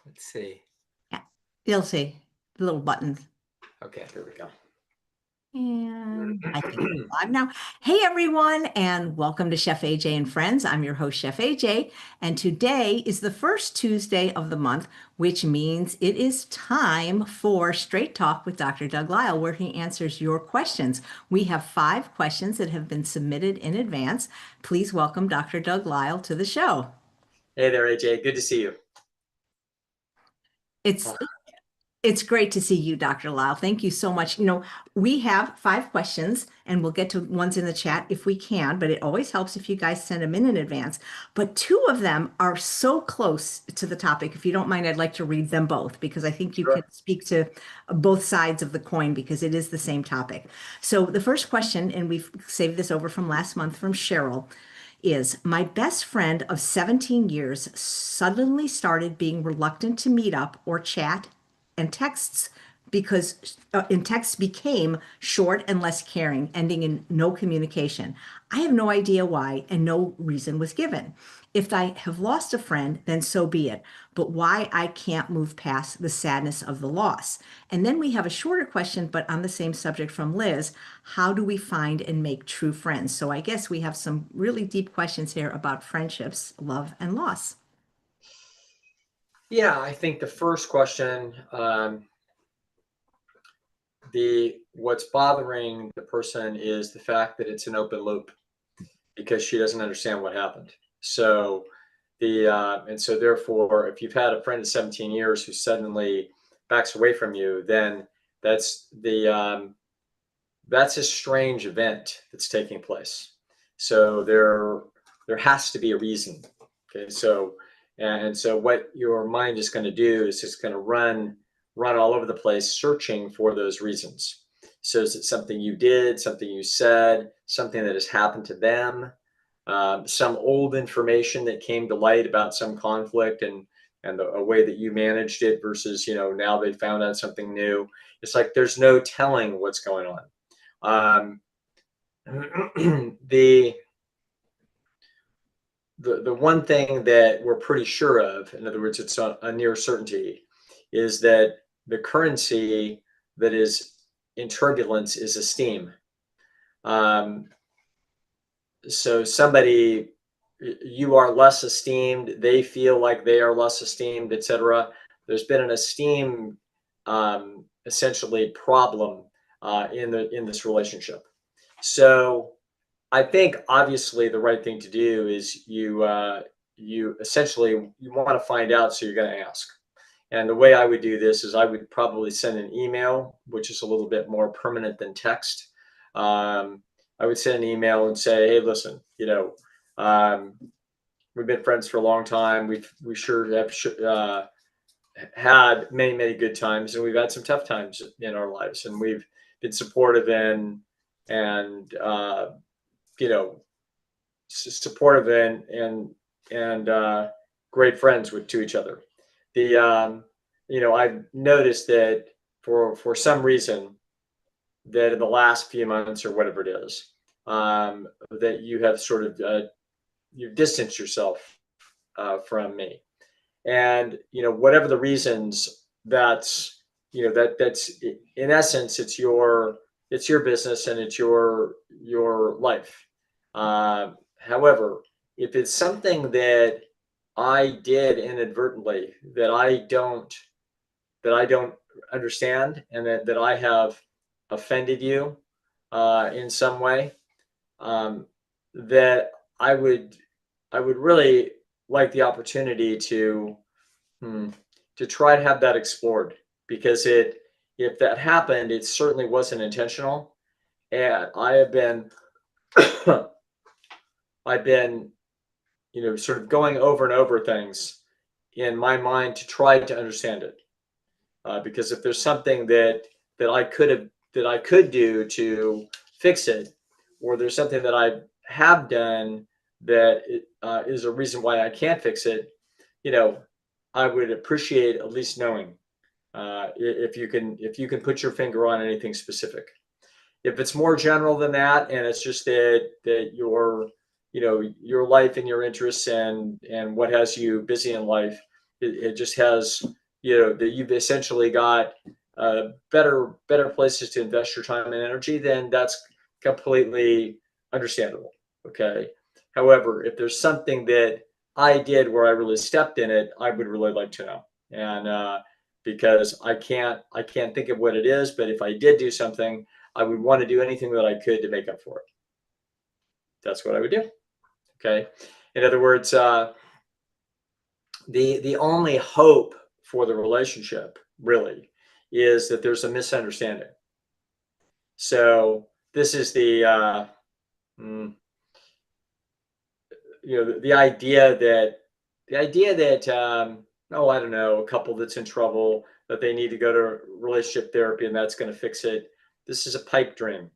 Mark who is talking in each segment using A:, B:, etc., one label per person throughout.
A: Let's see.
B: Yeah, you'll see the little buttons.
A: Okay, there we go.
B: And I think we're live now. Hey, everyone, and welcome to Chef AJ and Friends. I'm your host, Chef AJ, and today is the first Tuesday of the month, which means it is time for Straight Talk with Dr. Doug Lisle, where he answers your questions. We have 5 questions that have been submitted in advance. Please welcome Dr. Doug Lisle to the show.
A: Hey there, AJ. Good to see you.
B: It's great to see you, Dr. Lisle. Thank you so much. We have 5 questions and we'll get to ones in the chat if we can, but it always helps if you guys send them in advance. But 2 of them are so close to the topic. If you don't mind, I'd like to read them both because I think you
A: Sure.
B: can speak to both sides of the coin because it is the same topic. So the first question, and we've saved this over from last month from Cheryl, is my best friend of 17 years suddenly started being reluctant to meet up or chat and texts became short and less caring, ending in no communication. I have no idea why, and no reason was given. If I have lost a friend, then so be it. But why I can't move past the sadness of the loss. And then we have a shorter question, but on the same subject from Liz. How do we find and make true friends? So I guess we have some really deep questions here about friendships, love, and loss.
A: Yeah, I think the first question, what's bothering the person is the fact that it's an open loop because she doesn't understand what happened. So and so therefore, if you've had a friend of 17 years who suddenly backs away from you, then that's a strange event that's taking place. So there has to be a reason. Okay, so what your mind is going to do is it's going to run all over the place searching for those reasons. So is it something you did, something you said, something that has happened to them, some old information that came to light about some conflict and a way that you managed it versus now they found out something new. It's like there's no telling what's going on. The one thing that we're pretty sure of, in other words, it's a near certainty, is that the currency that is in turbulence is esteem. So somebody, you are less esteemed, they feel like they are less esteemed, etc. There's been an esteem essentially problem in this relationship. So I think obviously the right thing to do is you essentially you want to find out, so you're going to ask. And the way I would do this is I would probably send an email, which is a little bit more permanent than text. I would send an email and say, hey, listen, we've been friends for a long time. We sure have had many, many good times, and we've had some tough times in our lives, and we've been supportive and supportive and great friends to each other. I've noticed that for some reason that in the last few months or whatever it is, that you have sort of you've distanced yourself from me, and whatever the reasons, that's in essence it's your business and it's your life. However, if it's something that I did inadvertently that I don't understand, and that I have offended you in some way, that I would really like the opportunity to try to have that explored, because if that happened, it certainly wasn't intentional, and I've been sort of going over and over things in my mind to try to understand it, because if there's something that I could do to fix it, or there's something that I have done that is a reason why I can't fix it, I would appreciate at least knowing if you can put your finger on anything specific. If it's more general than that, and it's just that your life and your interests and what has you busy in life it just has, that you've essentially got better places to invest your time and energy, then that's completely understandable. Okay. However, if there's something that I did where I really stepped in it, I would really like to know. And because I can't think of what it is, but if I did do something, I would want to do anything that I could to make up for it. That's what I would do. Okay. In other words, the only hope for the relationship really is that there's a misunderstanding. So this is mm, the idea that oh, I don't know, a couple that's in trouble, that they need to go to relationship therapy and that's going to fix it. This is a pipe dream.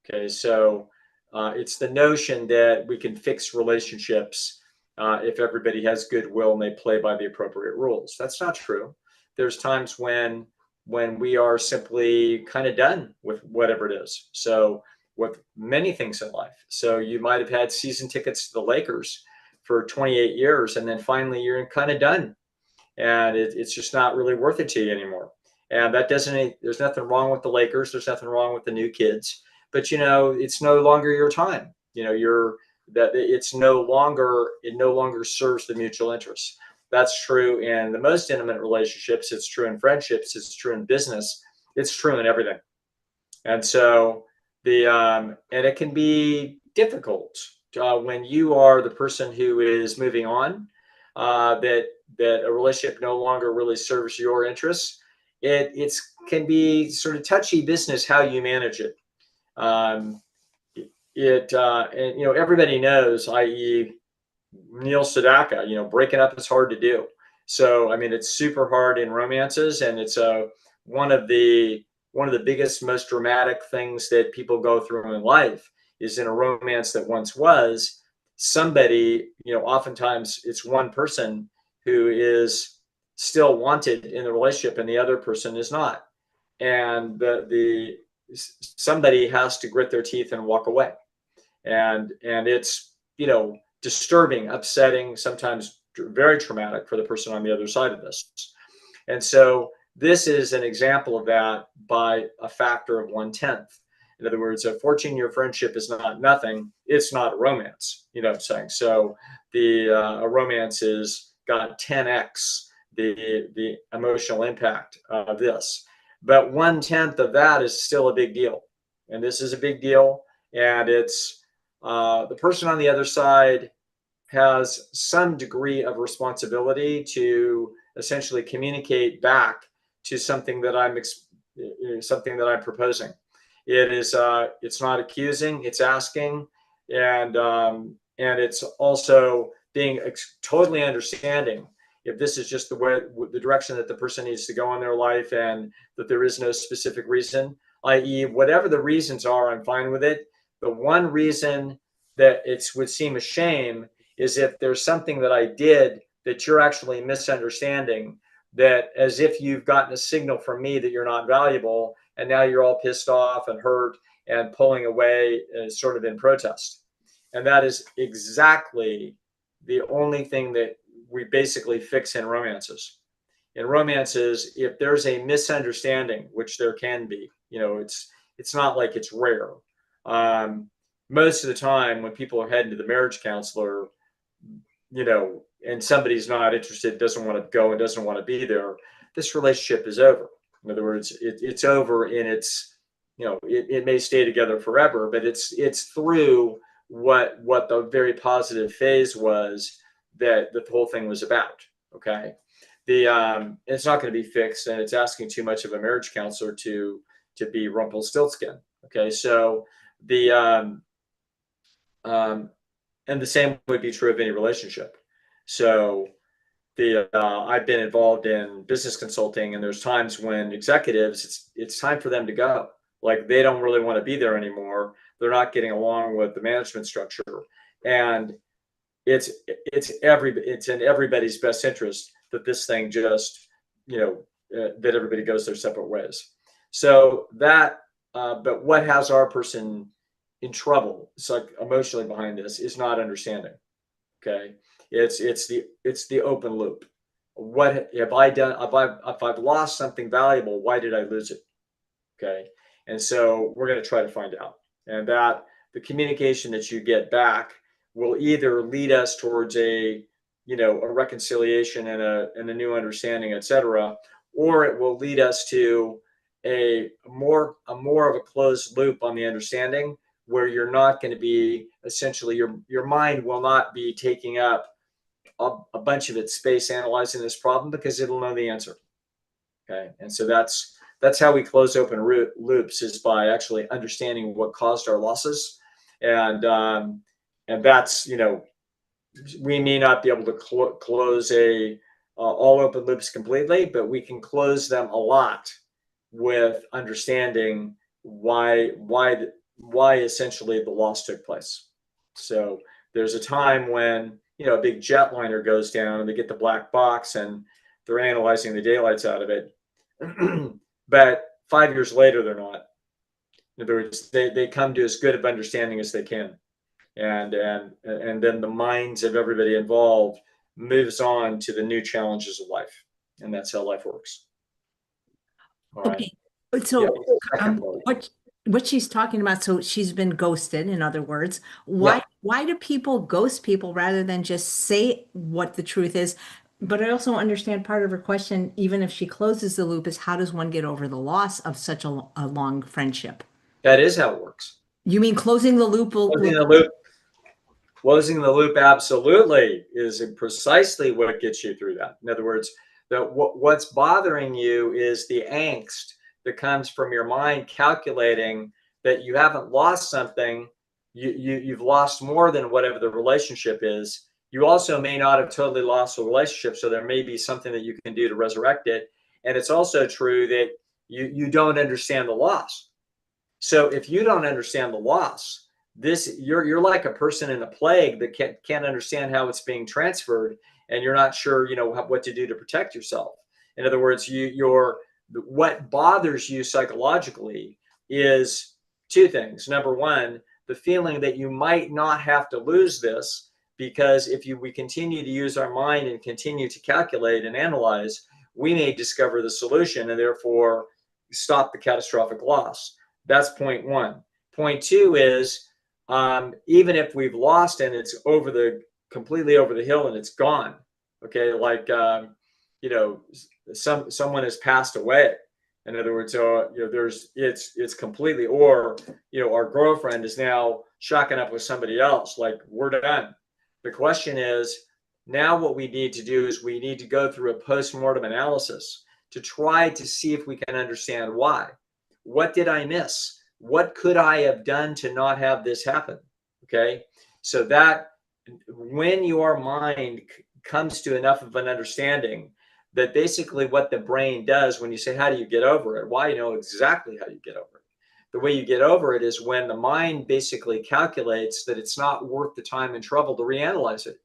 A: Okay, so it's the notion that we can fix relationships if everybody has goodwill and they play by the appropriate rules. That's not true. There's times when we are simply kind of done with whatever it is. So with many things in life. So you might have had season tickets to the Lakers for 28 years, and then finally you're kind of done, and it's just not really worth it to you anymore. And that doesn't. There's nothing wrong with the Lakers. There's nothing wrong with the new kids, but it's no longer your time. You're that it's no longer it no longer serves the mutual interest. That's true in the most intimate relationships. It's true in friendships. It's true in business. It's true in everything. And so and it can be difficult when you are the person who is moving on, that a relationship no longer really serves your interests. It can be sort of touchy business how you manage it. Um, and everybody knows, i.e., Neil Sedaka, breaking up is hard to do. So I mean, it's super hard in romances, and it's one of the one of the biggest, most dramatic things that people go through in life is in a romance that once was somebody. Oftentimes it's one person who is still wanted in the relationship, and the other person is not, and the somebody has to grit their teeth and walk away, and it's disturbing, upsetting, sometimes very traumatic for the person on the other side of this. And so this is an example of that by a factor of 1/10. In other words, a 14-year friendship is not nothing. It's not a romance. You know what I'm saying? So a romance is got 10x the emotional impact of this. But 1/10 of that is still a big deal. And this is a big deal. And it's the person on the other side has some degree of responsibility to essentially communicate back to something that I'm proposing. It's not accusing, it's asking, and it's also being totally understanding if this is just the direction that the person needs to go in their life, and that there is no specific reason, i.e., whatever the reasons are, I'm fine with it. The one reason that it would seem a shame is if there's something that I did that you're actually misunderstanding, that as if you've gotten a signal from me that you're not valuable, and now you're all pissed off and hurt and pulling away sort of in protest. And that is exactly the only thing that we basically fix in romances. In romances, if there's a misunderstanding, which there can be, it's not like it's rare. Most of the time when people are heading to the marriage counselor, and somebody's not interested, doesn't want to go and doesn't want to be there, this relationship is over. In other words, it's over in its, it may stay together forever, but it's through what the very positive phase was that the whole thing was about. Okay. It's not going to be fixed, and it's asking too much of a marriage counselor to be Rumpelstiltskin. Okay. So and the same would be true of any relationship. So I've been involved in business consulting, and there's times when executives, it's time for them to go. Like, they don't really want to be there anymore. They're not getting along with the management structure, and it's in everybody's best interest that this thing just that everybody goes their separate ways. So but what has our person in trouble, it's like emotionally behind this, is not understanding. Okay. It's the open loop. what have I done? If I've lost something valuable, why did I lose it? Okay. And so we're going to try to find out. And that the communication that you get back will either lead us towards a, a reconciliation and a new understanding, etc., or it will lead us to a more of a closed loop on the understanding, where you're not going to be, essentially your mind will not be taking up a bunch of its space analyzing this problem, because it'll know the answer. Okay. And so that's how we close open loops, is by actually understanding what caused our losses. And that's, we may not be able to close all open loops completely, but we can close them a lot with understanding why essentially the loss took place. So there's a time when, a big jetliner goes down and they get the black box and they're analyzing the daylights out of it. But 5 years later, they're not. In other words, they come to as good of understanding as they can. And then the minds of everybody involved moves on to the new challenges of life. And that's how life works. All right.
B: Okay. So
A: Yeah,
B: what she's talking about, so she's been ghosted, in other words. Why do people ghost people rather than just say what the truth is? But I also understand part of her question, even if she closes the loop, is how does one get over the loss of such a long friendship?
A: that is how it works.
B: You mean closing the loop
A: Closing the loop absolutely is precisely what gets you through that. In other words, what's bothering you is the angst that comes from your mind calculating that you haven't lost something. You've lost more than whatever the relationship is. You also may not have totally lost the relationship, so there may be something that you can do to resurrect it. And it's also true that you don't understand the loss. So if you don't understand the loss, you're like a person in a plague that can't understand how it's being transferred, and you're not sure what to do to protect yourself. In other words, what bothers you psychologically is two things. Number one, the feeling that you might not have to lose this, because if we continue to use our mind and continue to calculate and analyze, we may discover the solution and therefore stop the catastrophic loss. That's point one. Point two is, even if we've lost and it's completely over the hill and it's gone, okay, like someone has passed away. In other words, it's completely, or our girlfriend is now shacking up with somebody else. Like, we're done. The question is, now what we need to do is we need to go through a post-mortem analysis to try to see if we can understand why. What did I miss? What could I have done to not have this happen? Okay. So that when your mind comes to enough of an understanding that basically what the brain does when you say, how do you get over it? Why, you know exactly how you get over it. The way you get over it is when the mind basically calculates that it's not worth the time and trouble to reanalyze it.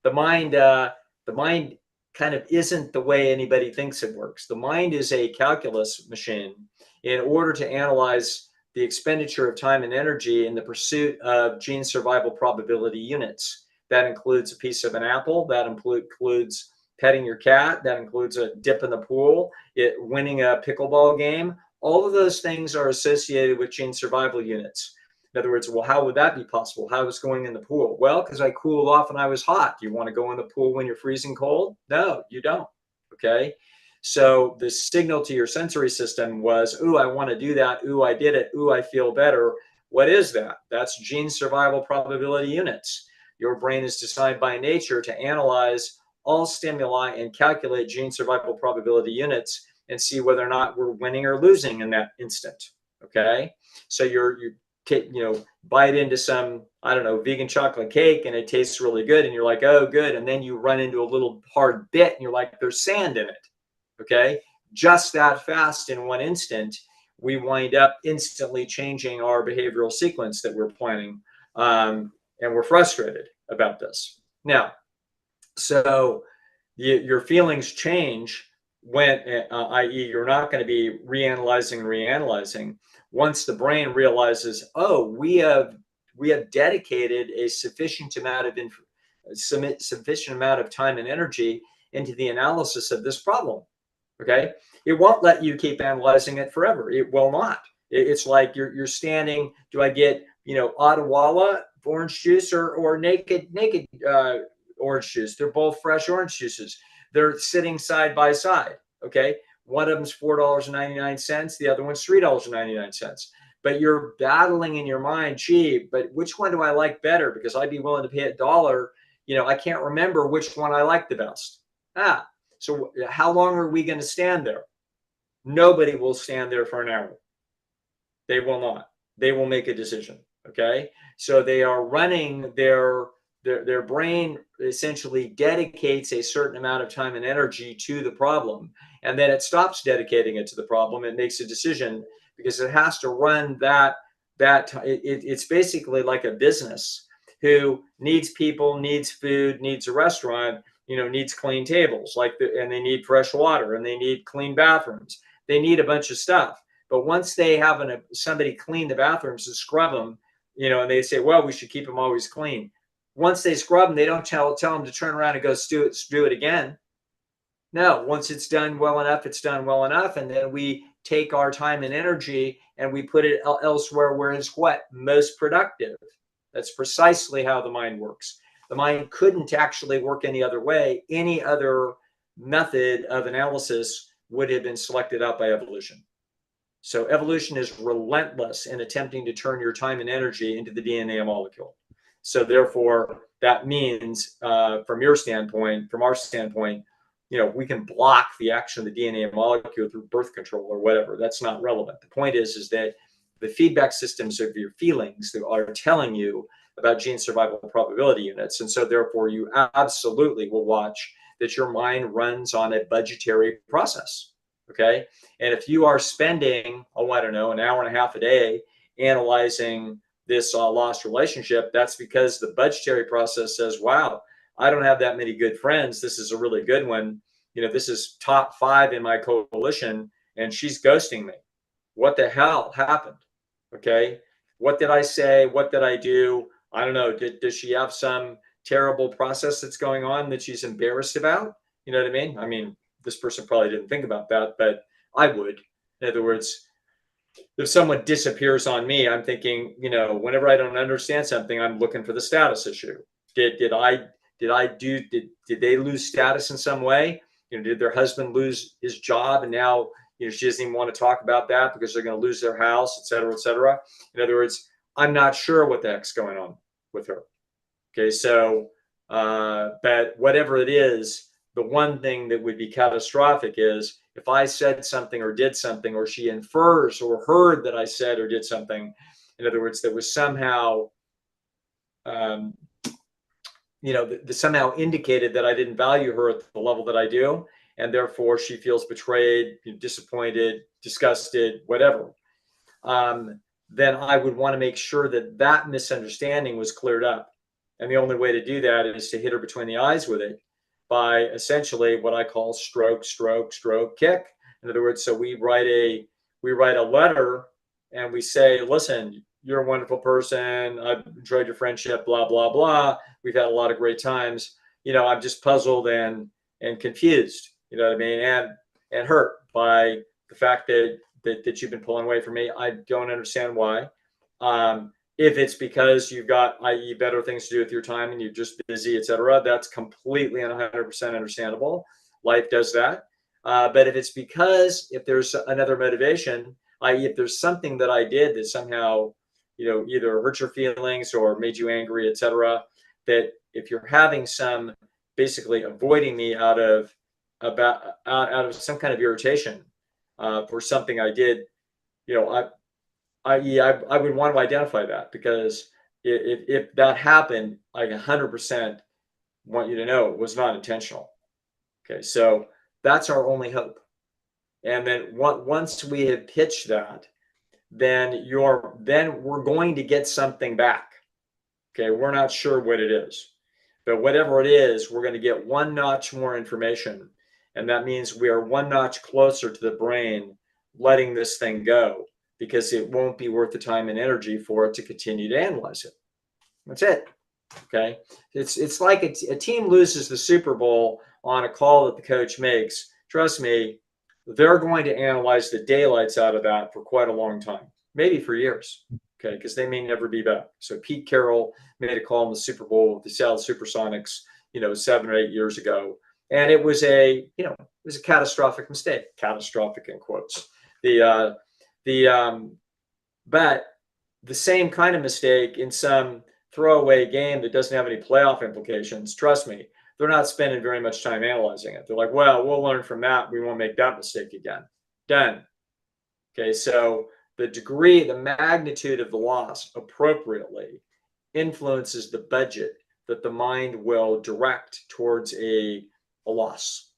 A: The mind kind of isn't the way anybody thinks it works. The mind is a calculus machine. In order to analyze the expenditure of time and energy in the pursuit of gene survival probability units, that includes a piece of an apple, that includes petting your cat, that includes a dip in the pool, winning a pickleball game. All of those things are associated with gene survival units. In other words, well, how would that be possible? How was going in the pool? Well, because I cooled off and I was hot. Do you want to go in the pool when you're freezing cold? No, you don't. Okay. So the signal to your sensory system was, ooh, I want to do that. Ooh, I did it. Ooh, I feel better. What is that? That's gene survival probability units. Your brain is designed by nature to analyze all stimuli and calculate gene survival probability units and see whether or not we're winning or losing in that instant. Okay. So you bite into some, I don't know, vegan chocolate cake and it tastes really good. And you're like, oh, good. And then you run into a little hard bit and you're like, there's sand in it. Okay. Just that fast in one instant, we wind up instantly changing our behavioral sequence that we're planning. And we're frustrated about this. Now, so your feelings change when, i.e., you're not going to be reanalyzing. Once the brain realizes, oh, we have dedicated a sufficient amount of time and energy into the analysis of this problem. Okay. It won't let you keep analyzing it forever. It will not. It's like you're standing, do I get, Odwalla orange juice or naked orange juice? They're both fresh orange juices. They're sitting side by side. Okay. One of them's $4.99. The other one's $3.99. But you're battling in your mind, gee, but which one do I like better? Because I'd be willing to pay $1. I can't remember which one I like the best. So how long are we going to stand there? Nobody will stand there for an hour. They will not. They will make a decision. Okay. So they are running their brain essentially dedicates a certain amount of time and energy to the problem. And then it stops dedicating it to the problem. It makes a decision because it has to run it's basically like a business who needs people, needs food, needs a restaurant, needs clean tables, and they need fresh water and they need clean bathrooms. They need a bunch of stuff. But once they have somebody clean the bathrooms and scrub them, and they say, well, we should keep them always clean. Once they scrub them, they don't tell them to turn around and go do it again. No, once it's done well enough, it's done well enough. And then we take our time and energy and we put it elsewhere where it's most productive. That's precisely how the mind works. The mind couldn't actually work any other way. Any other method of analysis would have been selected out by evolution. So evolution is relentless in attempting to turn your time and energy into the DNA molecule. So therefore, that means from our standpoint, we can block the action of the DNA molecule through birth control or whatever. That's not relevant. The point is that the feedback systems of your feelings that are telling you about gene survival probability units. And so therefore, you absolutely will watch that your mind runs on a budgetary process. Okay. And if you are spending, an hour and a half a day analyzing this lost relationship, that's because the budgetary process says, wow, I don't have that many good friends. This is a really good one. This is top 5 in my coalition and she's ghosting me. What the hell happened? Okay. What did I say? What did I do? I don't know. Does she have some terrible process that's going on that she's embarrassed about? You know what I mean? I mean, this person probably didn't think about that, but I would. In other words, if someone disappears on me, I'm thinking, whenever I don't understand something, I'm looking for the status issue. Did they lose status in some way? Did their husband lose his job and now she doesn't even want to talk about that because they're going to lose their house, et cetera, et cetera. In other words, I'm not sure what the heck's going on with her. Okay, so but whatever it is, the one thing that would be catastrophic is if I said something or did something, or she infers or heard that I said or did something, in other words, that was somehow, somehow indicated that I didn't value her at the level that I do, and therefore she feels betrayed, disappointed, disgusted, whatever. Then I would want to make sure that misunderstanding was cleared up. And the only way to do that is to hit her between the eyes with it by essentially what I call stroke, stroke, stroke, kick. In other words, so we write a letter and we say, listen, you're a wonderful person. I've enjoyed your friendship, blah, blah, blah. We've had a lot of great times. I'm just puzzled and confused, you know what I mean? And hurt by the fact that you've been pulling away from me. I don't understand why. If it's because you've got, i.e., better things to do with your time and you're just busy, et cetera, that's completely and 100% understandable. Life does that. But if it's because if there's another motivation, i.e., if there's something that I did that somehow, either hurt your feelings or made you angry, et cetera, that if you're having some basically avoiding me out of some kind of irritation for something I did, I would want to identify that, because if that happened, I 100% want you to know it was not intentional. Okay, so that's our only hope. And then once we have pitched that, then we're going to get something back. Okay, we're not sure what it is, but whatever it is, we're going to get one notch more information, and that means we are one notch closer to the brain letting this thing go, because it won't be worth the time and energy for it to continue to analyze it. That's it. Okay. It's like a team loses the Super Bowl on a call that the coach makes, trust me, they're going to analyze the daylights out of that for quite a long time, maybe for years, okay, because they may never be back. So Pete Carroll made a call in the Super Bowl with the Seattle Supersonics, 7 or 8 years ago, and it was a catastrophic mistake, catastrophic in quotes. But the same kind of mistake in some throwaway game that doesn't have any playoff implications, trust me, they're not spending very much time analyzing it. They're like, well, we'll learn from that. We won't make that mistake again. Done. Okay, so the degree, the magnitude of the loss appropriately influences the budget that the mind will direct towards a loss.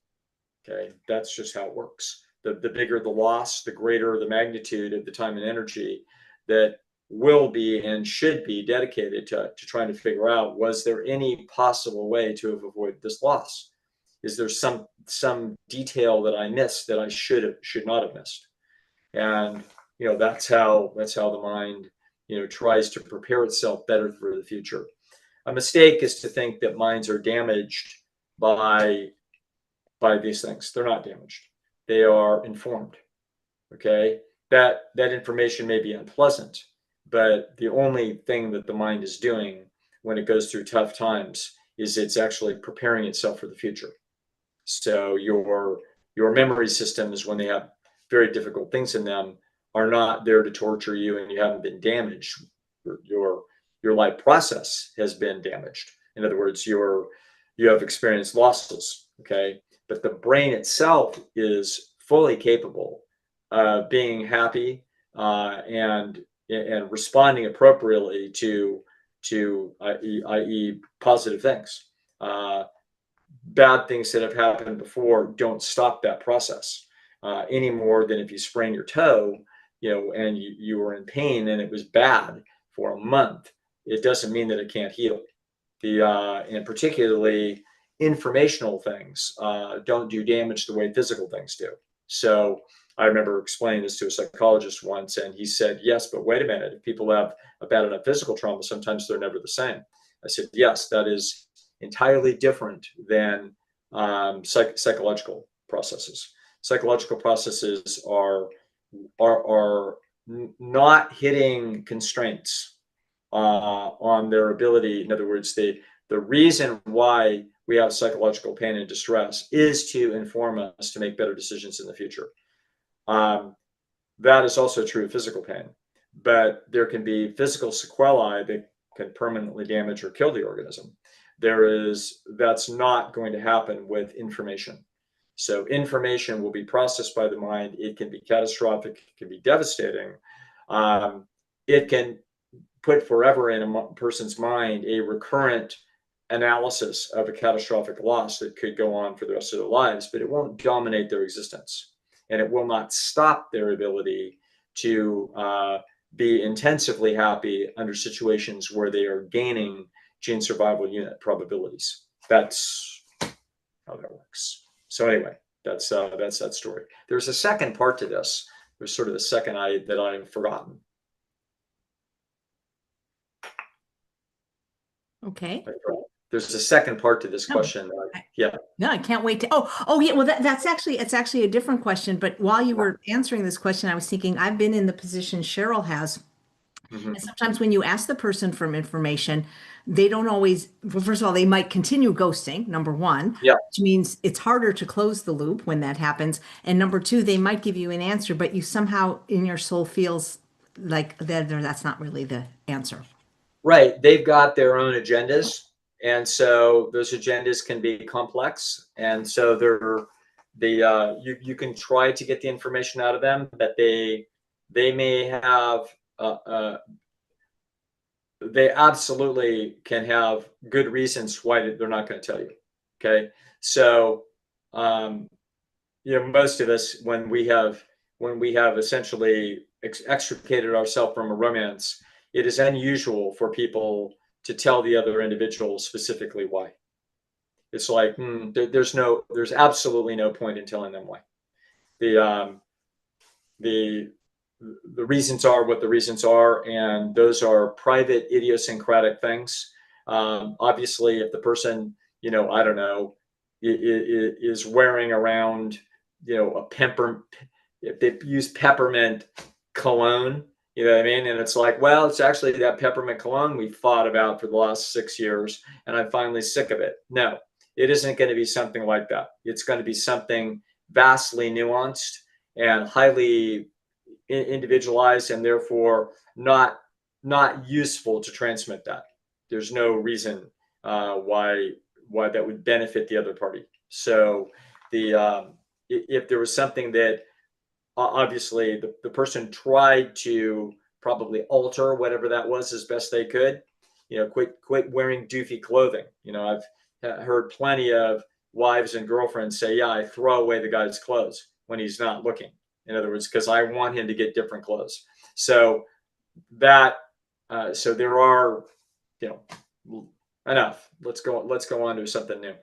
A: Okay, that's just how it works. The bigger the loss, the greater the magnitude of the time and energy that will be and should be dedicated to trying to figure out, was there any possible way to have avoided this loss? Is there some detail that I missed that I should not have missed? And that's how the mind tries to prepare itself better for the future. A mistake is to think that minds are damaged by these things. They're not damaged. They are informed. Okay, that information may be unpleasant, but the only thing that the mind is doing when it goes through tough times is it's actually preparing itself for the future. So your memory systems, when they have very difficult things in them, are not there to torture you, and you haven't been damaged. Your life process has been damaged. In other words, you have experienced losses. Okay, but the brain itself is fully capable of being happy and responding appropriately to i.e. positive things. Bad things that have happened before don't stop that process any more than if you sprain your toe, and you were in pain and it was bad for a month. It doesn't mean that it can't heal. And particularly informational things don't do damage the way physical things do. So I remember explaining this to a psychologist once, and he said, yes, but wait a minute. If people have a bad enough physical trauma, sometimes they're never the same. I said, yes, that is entirely different than psychological processes. Psychological processes are not hitting constraints on their ability. In other words, the reason why we have psychological pain and distress is to inform us to make better decisions in the future. That is also true of physical pain, but there can be physical sequelae that can permanently damage or kill the organism. That's not going to happen with information. So information will be processed by the mind. It can be catastrophic, it can be devastating. It can put forever in a person's mind a recurrent analysis of a catastrophic loss that could go on for the rest of their lives, but it won't dominate their existence. And it will not stop their ability to be intensively happy under situations where they are gaining gene survival unit probabilities. That's how that works. So anyway, that's that story. There's a second part to this. There's sort of a second that I've forgotten.
B: Okay.
A: There's a second part to this question. Yeah.
B: No, I can't wait to. Oh yeah. Well, it's actually a different question. But while you were answering this question, I was thinking I've been in the position Cheryl has.
A: Mm-hmm.
B: And sometimes when you ask the person for information, they don't always, well, first of all, they might continue ghosting, number one,
A: yeah.
B: which means it's harder to close the loop when that happens. And number two, they might give you an answer, but you somehow in your soul feels like that's not really the answer.
A: Right. They've got their own agendas. And so those agendas can be complex. And so you can try to get the information out of them, but they may have they absolutely can have good reasons why they're not going to tell you. Okay. So, most of us, when we have essentially extricated ourselves from a romance, it is unusual for people to tell the other individual specifically why. It's like, there's absolutely no point in telling them why. The reasons are what the reasons are, and those are private idiosyncratic things. Obviously, if the person, I don't know, is wearing around, a if they use peppermint cologne, you know what I mean? And it's like, well, it's actually that peppermint cologne we thought about for the last 6 years, and I'm finally sick of it. No, it isn't going to be something like that. It's going to be something vastly nuanced and highly individualized, and therefore not useful to transmit that. There's no reason why that would benefit the other party. So if there was something that obviously the person tried to probably alter whatever that was as best they could, quit wearing doofy clothing. I've heard plenty of wives and girlfriends say, yeah, I throw away the guy's clothes when he's not looking. In other words, because I want him to get different clothes. So so there are, enough. Let's go on to something new.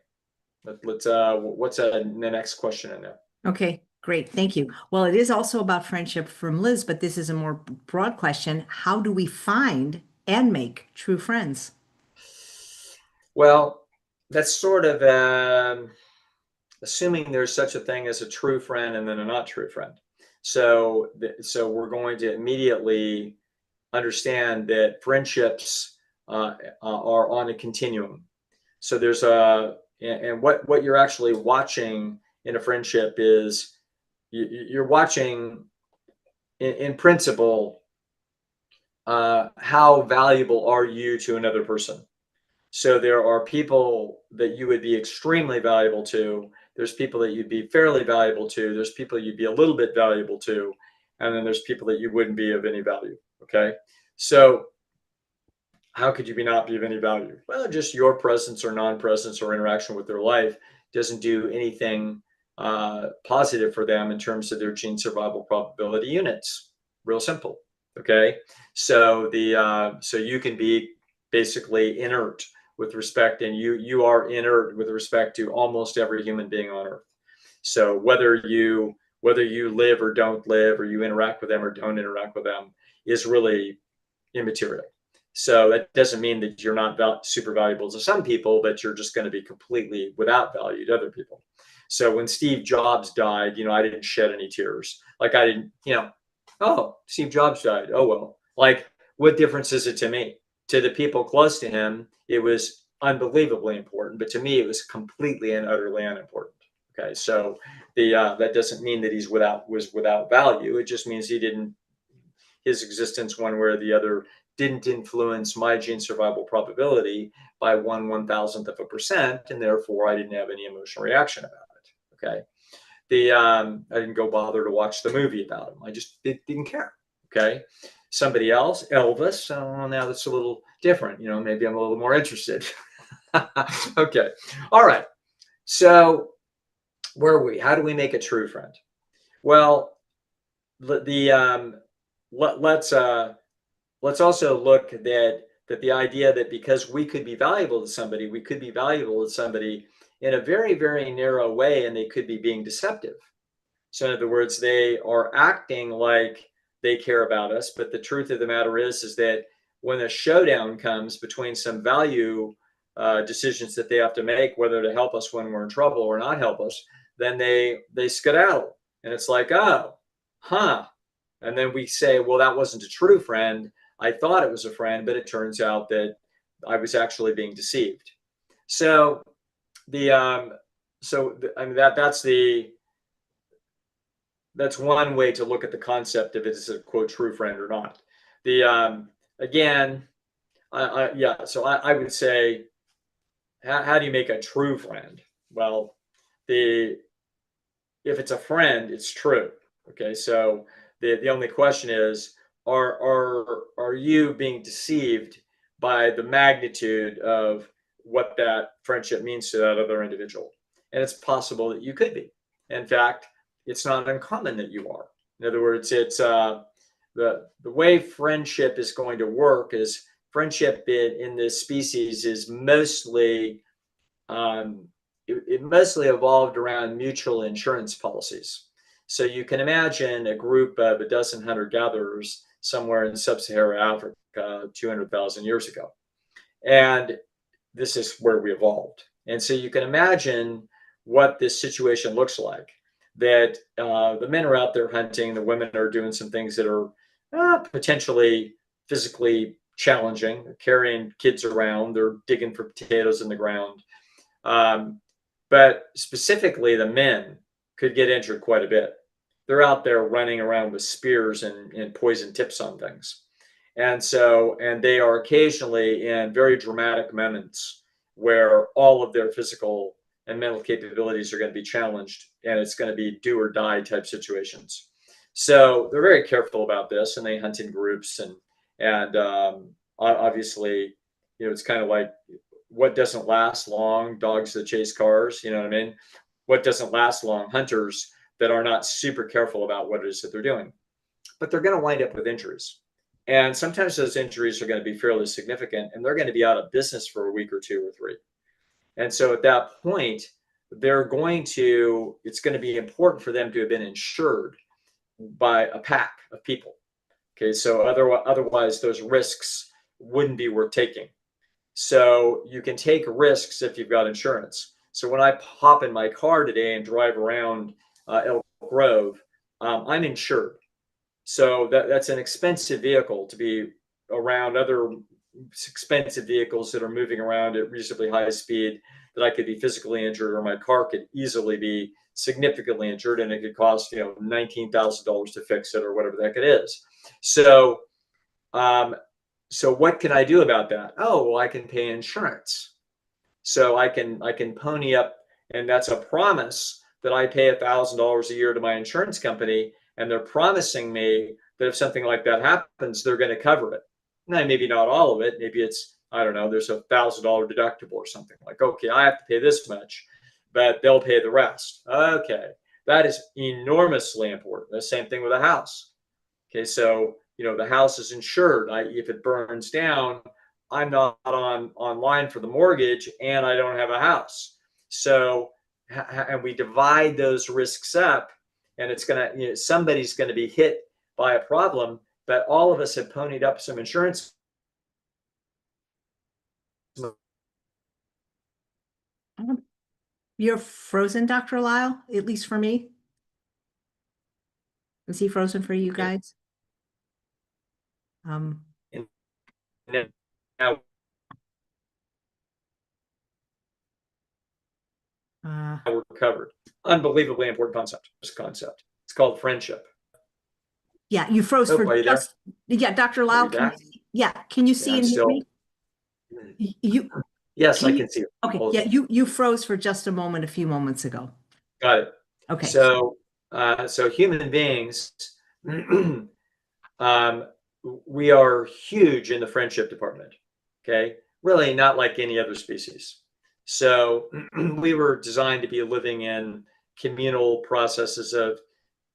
A: What's the next question in there?
B: Okay, great. Thank you. Well, it is also about friendship from Liz, but this is a more broad question. How do we find and make true friends?
A: Well, that's sort of assuming there's such a thing as a true friend and then a not true friend. So we're going to immediately understand that friendships are on a continuum. So and what you're actually watching in a friendship is you're watching in principle how valuable are you to another person. So there are people that you would be extremely valuable to. There's people that you'd be fairly valuable to. There's people you'd be a little bit valuable to. And then there's people that you wouldn't be of any value. Okay. So how could you not be of any value? Well, just your presence or non-presence or interaction with their life doesn't do anything positive for them in terms of their gene survival probability units. Real simple. Okay. So so you can be basically inert with respect, and you are inert with respect to almost every human being on earth. So whether you live or don't live, or you interact with them or don't interact with them, is really immaterial. So that doesn't mean that you're not super valuable to some people, but you're just going to be completely without value to other people. So when Steve Jobs died, I didn't shed any tears. Like I didn't, oh, Steve Jobs died. Oh, well, like what difference is it to me? To the people close to him, it was unbelievably important, but to me, it was completely and utterly unimportant. Okay, so that doesn't mean that was without value. It just means his existence one way or the other didn't influence my gene survival probability by 1/1000%, and therefore I didn't have any emotional reaction about it. Okay, I didn't go bother to watch the movie about him. I just didn't care. Okay. Somebody else, Elvis, now that's a little different. Maybe I'm a little more interested. Okay. All right. So where are we? How do we make a true friend? Well, let's also look at that the idea that because we could be valuable to somebody, we could be valuable to somebody in a very, very narrow way, and they could be being deceptive. So in other words, they are acting like they care about us, but the truth of the matter is that when a showdown comes between some value decisions that they have to make, whether to help us when we're in trouble or not help us, then they skedaddle, and it's like, oh, huh, and then we say, well, that wasn't a true friend. I thought it was a friend, but it turns out that I was actually being deceived. So I mean that's one way to look at the concept of it as a quote true friend or not. Again, so I would say, how do you make a true friend? Well, if it's a friend, it's true. Okay, so the only question is, are you being deceived by the magnitude of what that friendship means to that other individual? And it's possible that you could be. In fact, it's not uncommon that you are. In other words, it's the way friendship is going to work is friendship in this species is mostly it mostly evolved around mutual insurance policies. So you can imagine a group of a dozen hunter-gatherers somewhere in sub-Saharan Africa 200,000 years ago. And this is where we evolved. And so you can imagine what this situation looks like. That the men are out there hunting, the women are doing some things that are potentially physically challenging. They're carrying kids around, they're digging for potatoes in the ground. But specifically, the men could get injured quite a bit. They're out there running around with spears and poison tips on things. And they are occasionally in very dramatic moments where all of their physical and mental capabilities are going to be challenged, and it's going to be do or die type situations. So they're very careful about this, and they hunt in groups, and obviously, it's kind of like what doesn't last long, dogs that chase cars, you know what I mean? What doesn't last long, hunters that are not super careful about what it is that they're doing. But they're going to wind up with injuries. And sometimes those injuries are going to be fairly significant, and they're going to be out of business for a week or two or three. And so at that point, it's going to be important for them to have been insured by a pack of people. Okay, so otherwise those risks wouldn't be worth taking. So you can take risks if you've got insurance. So when I hop in my car today and drive around Elk Grove, I'm insured. So that's an expensive vehicle to be around other expensive vehicles that are moving around at reasonably high speed, that I could be physically injured, or my car could easily be significantly injured, and it could cost $19,000 to fix it, or whatever the heck it is. So what can I do about that? Oh, well, I can pay insurance. So I can pony up, and that's a promise that I pay $1,000 a year to my insurance company, and they're promising me that if something like that happens, they're going to cover it. Now, maybe not all of it. Maybe it's, I don't know, there's a $1,000 deductible or something. Like, okay, I have to pay this much, but they'll pay the rest. Okay, that is enormously important. The same thing with a house. Okay, so the house is insured. If it burns down, I'm not online for the mortgage, and I don't have a house. So, and we divide those risks up, and it's gonna, somebody's going to be hit by a problem, but all of us have ponied up some insurance.
B: You're frozen, Dr. Lisle, at least for me. Is he frozen for you guys?
A: And now we're covered. Unbelievably important concept. It's called friendship.
B: Yeah, you froze for just. Yeah, Dr. Lisle. Can you see and hear me?
A: Yes, I can see you.
B: Okay. Yeah, you froze for just a moment a few moments ago.
A: Got it.
B: Okay.
A: So human beings, we are huge in the friendship department. Okay, really not like any other species. So we were designed to be living in communal processes of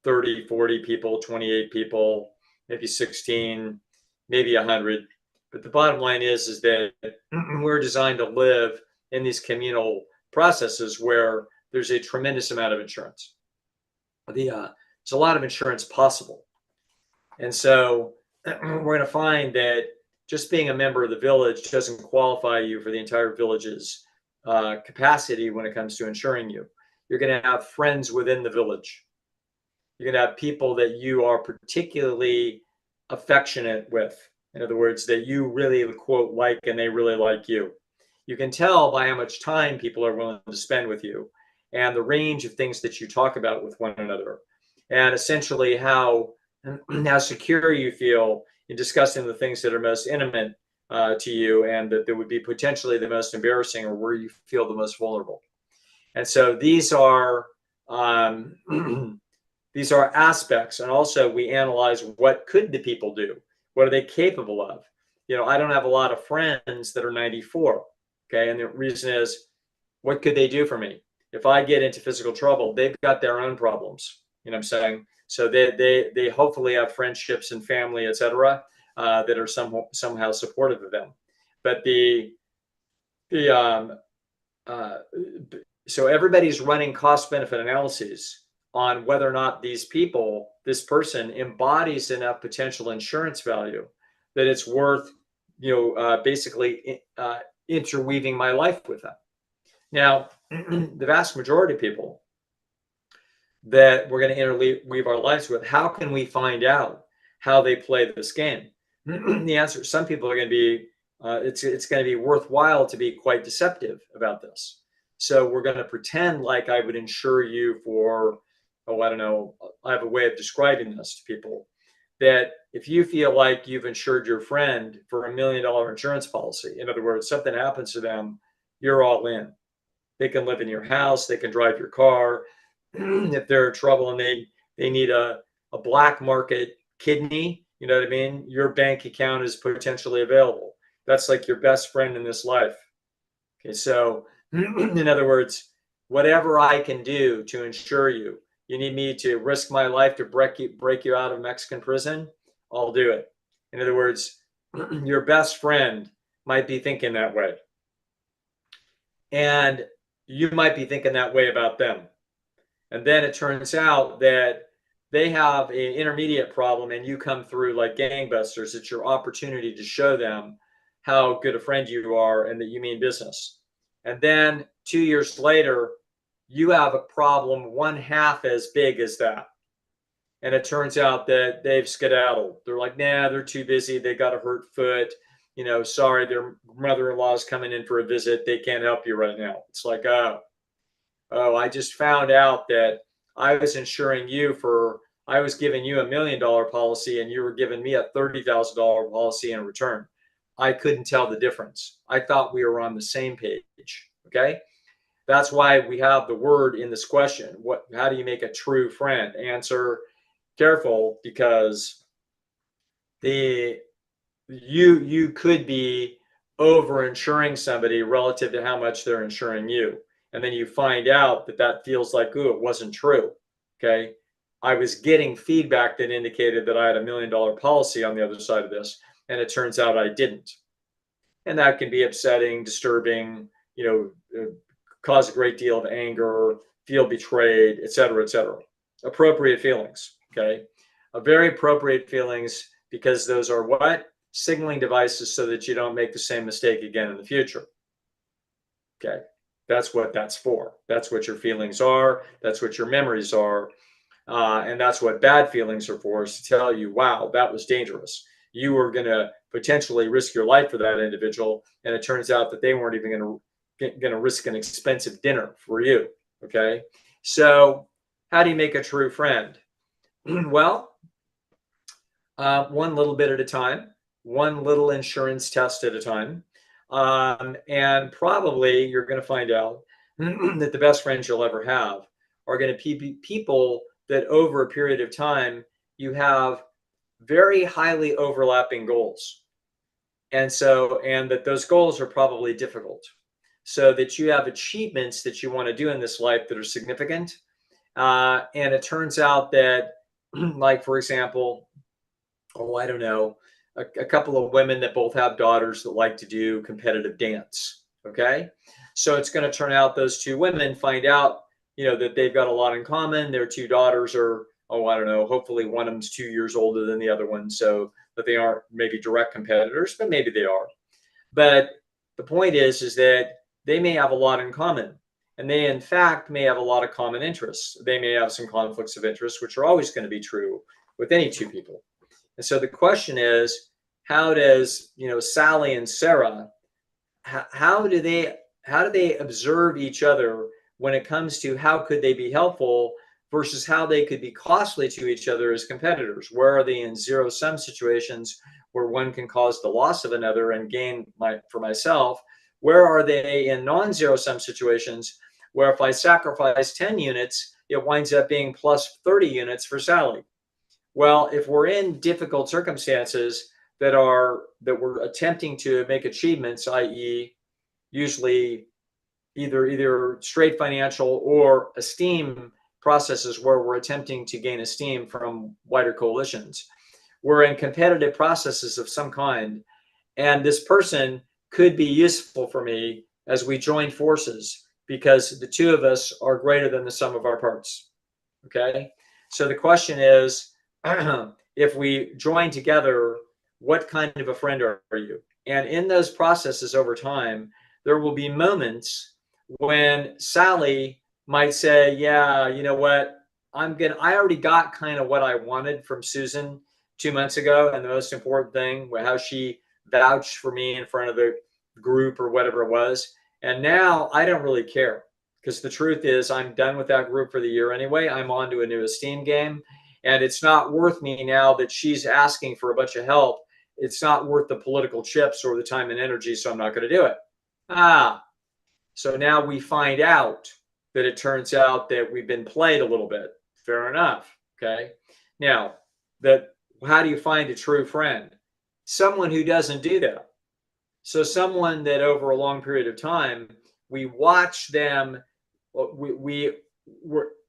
A: 30, 40 people, 28 people, maybe 16, maybe 100. But the bottom line is that we're designed to live in these communal processes where there's a tremendous amount of insurance. There's a lot of insurance possible. And so we're going to find that just being a member of the village doesn't qualify you for the entire village's capacity when it comes to insuring you. You're going to have friends within the village. You're going to have people that you are particularly affectionate with. In other words, that you really, quote, like, and they really like you. You can tell by how much time people are willing to spend with you, and the range of things that you talk about with one another, and essentially how secure you feel in discussing the things that are most intimate to you, and that would be potentially the most embarrassing, or where you feel the most vulnerable. And so these are aspects. And also we analyze, what could the people do? What are they capable of? I don't have a lot of friends that are 94. Okay. And the reason is, what could they do for me? If I get into physical trouble, they've got their own problems. You know what I'm saying? So they hopefully have friendships and family, et cetera, that are somehow supportive of them. But so everybody's running cost benefit analyses on whether or not this person embodies enough potential insurance value that it's worth, basically interweaving my life with them. Now, the vast majority of people that we're going to interweave our lives with, how can we find out how they play this game? The answer, some people are going to be, it's going to be worthwhile to be quite deceptive about this. So we're going to pretend like I would insure you for, oh, I don't know, I have a way of describing this to people, that if you feel like you've insured your friend for $1 million insurance policy, in other words, something happens to them, you're all in. They can live in your house, they can drive your car. If they're in trouble and they need a black market kidney, you know what I mean? Your bank account is potentially available. That's like your best friend in this life. Okay, so in other words, whatever I can do to insure you, you need me to risk my life to break you out of Mexican prison, I'll do it. In other words, your best friend might be thinking that way. And you might be thinking that way about them. And then it turns out that they have an intermediate problem and you come through like gangbusters. It's your opportunity to show them how good a friend you are and that you mean business. And then 2 years later, you have a problem 1/2 as big as that. And it turns out that they've skedaddled. They're like, nah, they're too busy. They got a hurt foot. You know, sorry, their mother-in-law is coming in for a visit. They can't help you right now. It's like, oh, I just found out that I was insuring you for, I was giving you $1 million policy and you were giving me a $30,000 policy in return. I couldn't tell the difference. I thought we were on the same page. Okay. That's why we have the word in this question. How do you make a true friend? Answer, careful, because you could be over insuring somebody relative to how much they're insuring you. And then you find out that feels like, ooh, it wasn't true. Okay. I was getting feedback that indicated that I had $1 million policy on the other side of this. And it turns out I didn't. And that can be upsetting, disturbing, cause a great deal of anger, feel betrayed, et cetera, et cetera. Appropriate feelings. Okay. Very appropriate feelings, because those are what? Signaling devices so that you don't make the same mistake again in the future. Okay. That's what that's for. That's what your feelings are. That's what your memories are. And that's what bad feelings are for, is to tell you, wow, that was dangerous. You were going to potentially risk your life for that individual. And it turns out that they weren't even going to risk an expensive dinner for you. Okay. So how do you make a true friend? Well, one little bit at a time, one little insurance test at a time. And probably you're going to find out that the best friends you'll ever have are going to be people that over a period of time you have very highly overlapping goals. And that those goals are probably difficult, so that you have achievements that you want to do in this life that are significant. And it turns out that, like, for example, I don't know, a couple of women that both have daughters that like to do competitive dance. Okay. So it's going to turn out those two women find out, that they've got a lot in common. Their two daughters are, I don't know, hopefully one of them's 2 years older than the other one. So that they aren't maybe direct competitors, but maybe they are. But the point is that they may have a lot in common, and they in fact may have a lot of common interests. They may have some conflicts of interest, which are always going to be true with any two people. And so the question is, how does, Sally and Sarah, how do they observe each other when it comes to how could they be helpful versus how they could be costly to each other as competitors? Where are they in zero-sum situations where one can cause the loss of another and gain for myself? Where are they in non-zero-sum situations where if I sacrifice 10 units, it winds up being plus 30 units for Sally? Well, if we're in difficult circumstances that we're attempting to make achievements, i.e., usually either straight financial or esteem processes where we're attempting to gain esteem from wider coalitions, we're in competitive processes of some kind, and this person could be useful for me as we join forces because the two of us are greater than the sum of our parts. Okay, so the question is, if we join together, what kind of a friend are you? And in those processes over time, there will be moments when Sally might say, yeah, you know what, I already got kind of what I wanted from Susan 2 months ago. And the most important thing was how she vouched for me in front of the group or whatever it was. And now I don't really care, because the truth is I'm done with that group for the year anyway. I'm on to a new Esteem game. And it's not worth me now that she's asking for a bunch of help. It's not worth the political chips or the time and energy. So I'm not going to do it. So now we find out that it turns out that we've been played a little bit. Fair enough. Okay. Now, how do you find a true friend? Someone who doesn't do that. So someone that over a long period of time, we watch them, we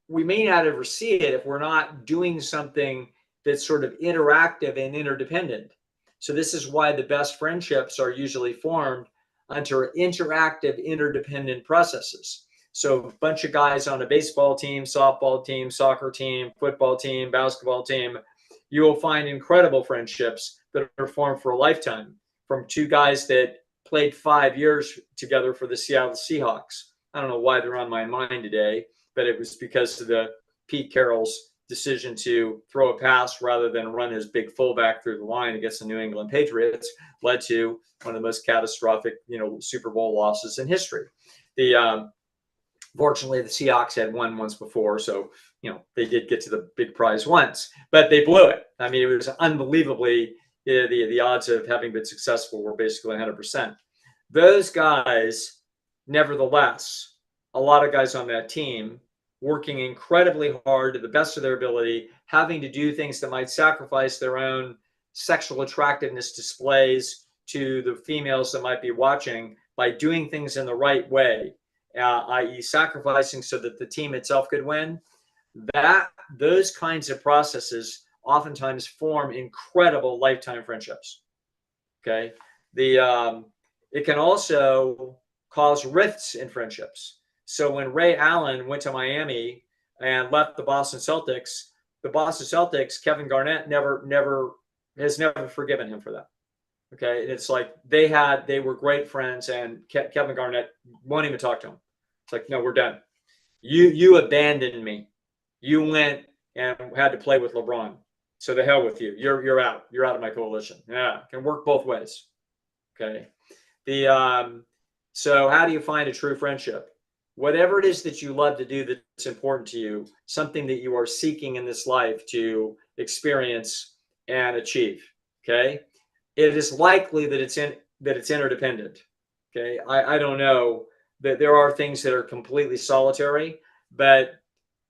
A: may not ever see it if we're not doing something that's sort of interactive and interdependent. So this is why the best friendships are usually formed under interactive, interdependent processes. So a bunch of guys on a baseball team, softball team, soccer team, football team, basketball team, you will find incredible friendships that are formed for a lifetime, from two guys that played 5 years together for the Seattle Seahawks. I don't know why they're on my mind today, but it was because of the Pete Carroll's decision to throw a pass rather than run his big fullback through the line against the New England Patriots, led to one of the most catastrophic, Super Bowl losses in history. Fortunately, the Seahawks had won once before, so they did get to the big prize once, but they blew it. I mean, it was unbelievably, the odds of having been successful were basically 100%. Those guys, nevertheless, a lot of guys on that team working incredibly hard to the best of their ability, having to do things that might sacrifice their own sexual attractiveness displays to the females that might be watching by doing things in the right way, i.e. sacrificing so that the team itself could win. Those kinds of processes oftentimes form incredible lifetime friendships. Okay. It can also cause rifts in friendships. So when Ray Allen went to Miami and left the Boston Celtics, Kevin Garnett has never forgiven him for that. Okay. And it's like they were great friends, and Kevin Garnett won't even talk to him. It's like, no, we're done. You abandoned me. You went and had to play with LeBron. So the hell with you. You're out. You're out of my coalition. Yeah. It can work both ways. Okay. So how do you find a true friendship? Whatever it is that you love to do that's important to you, something that you are seeking in this life to experience and achieve. Okay. It is likely that it's interdependent. Okay. I don't know that there are things that are completely solitary, but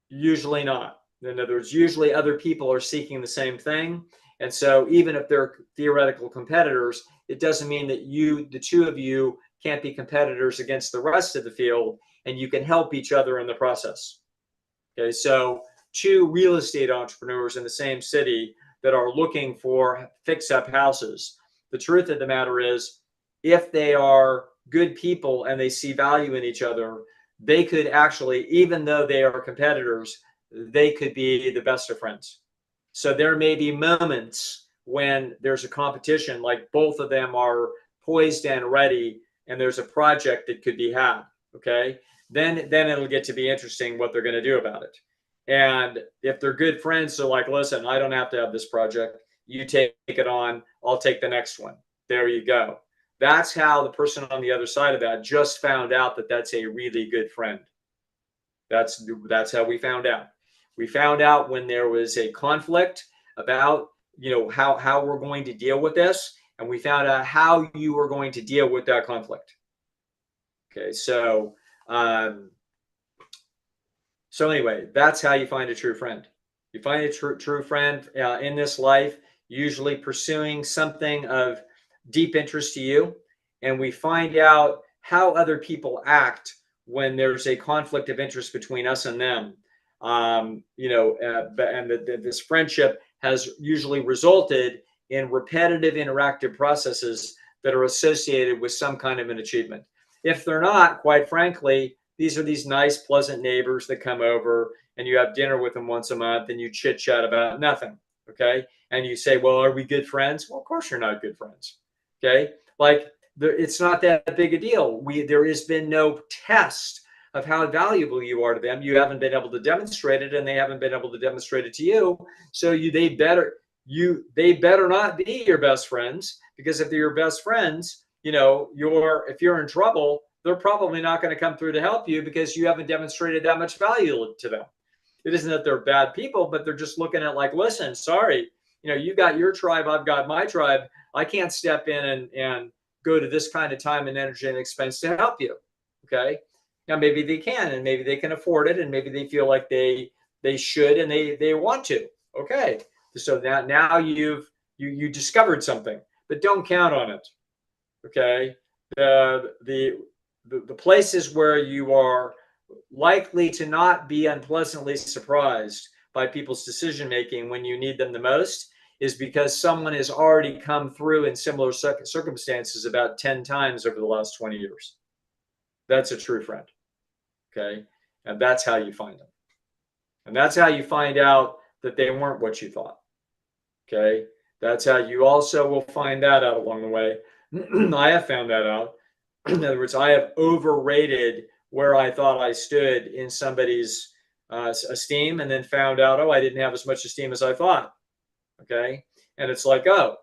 A: usually not. In other words, usually other people are seeking the same thing. And so even if they're theoretical competitors, it doesn't mean that the two of you can't be competitors against the rest of the field, and you can help each other in the process. Okay, so two real estate entrepreneurs in the same city that are looking for fix-up houses. The truth of the matter is, if they are good people and they see value in each other, they could actually, even though they are competitors, they could be the best of friends. So there may be moments when there's a competition, like both of them are poised and ready, and there's a project that could be had. Okay, then it'll get to be interesting what they're going to do about it. And if they're good friends, so like, listen, I don't have to have this project. You take it on. I'll take the next one. There you go. That's how the person on the other side of that just found out that that's a really good friend. That's how we found out. We found out when there was a conflict about, how we're going to deal with this, and we found out how you were going to deal with that conflict. Okay, so anyway, that's how you find a true friend. You find a true friend in this life, usually pursuing something of deep interest to you, and we find out how other people act when there's a conflict of interest between us and them. This friendship has usually resulted in repetitive interactive processes that are associated with some kind of an achievement. If they're not, quite frankly, these are these nice, pleasant neighbors that come over and you have dinner with them once a month and you chit chat about nothing. Okay. And you say, well, are we good friends? Well, of course you're not good friends. Okay. Like it's not that big a deal. There has been no test of how valuable you are to them. You haven't been able to demonstrate it, and they haven't been able to demonstrate it to you. So they better not be your best friends, because if they're your best friends, if you're in trouble, they're probably not going to come through to help you because you haven't demonstrated that much value to them. It isn't that they're bad people, but they're just looking at like, listen, sorry, you got your tribe, I've got my tribe. I can't step in and go to this kind of time and energy and expense to help you. Okay. Now maybe they can, and maybe they can afford it, and maybe they feel like they should, and they want to. Okay. So now you discovered something, but don't count on it. Okay. The places where you are likely to not be unpleasantly surprised by people's decision making when you need them the most is because someone has already come through in similar circumstances about 10 times over the last 20 years. That's a true friend. Okay. And that's how you find them. And that's how you find out that they weren't what you thought. Okay. That's how you also will find that out along the way. I have found that out. In other words, I have overrated where I thought I stood in somebody's esteem, and then found out, oh, I didn't have as much esteem as I thought. Okay. And it's like, oh,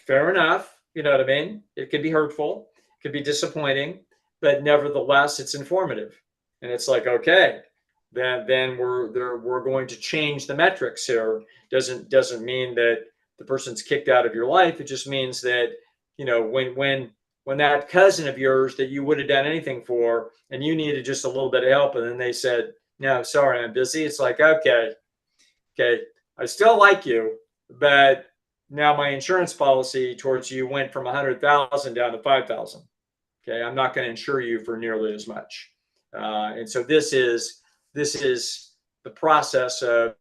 A: fair enough. You know what I mean? It can be hurtful, it can be disappointing, but nevertheless, it's informative. And it's like, okay, then we're going to change the metrics here. Doesn't mean that the person's kicked out of your life. It just means that, when that cousin of yours that you would have done anything for, and you needed just a little bit of help, and then they said, no, sorry, I'm busy. It's like, okay, I still like you, but now my insurance policy towards you went from 100,000 down to 5,000. Okay, I'm not going to insure you for nearly as much. And so this is the process of,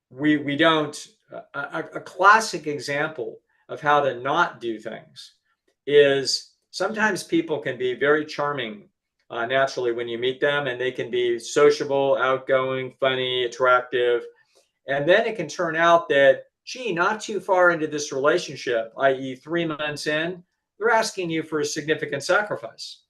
A: we don't, a classic example of how to not do things is sometimes people can be very charming naturally when you meet them, and they can be sociable, outgoing, funny, attractive. And then it can turn out that, gee, not too far into this relationship, i.e. 3 months in, they're asking you for a significant sacrifice.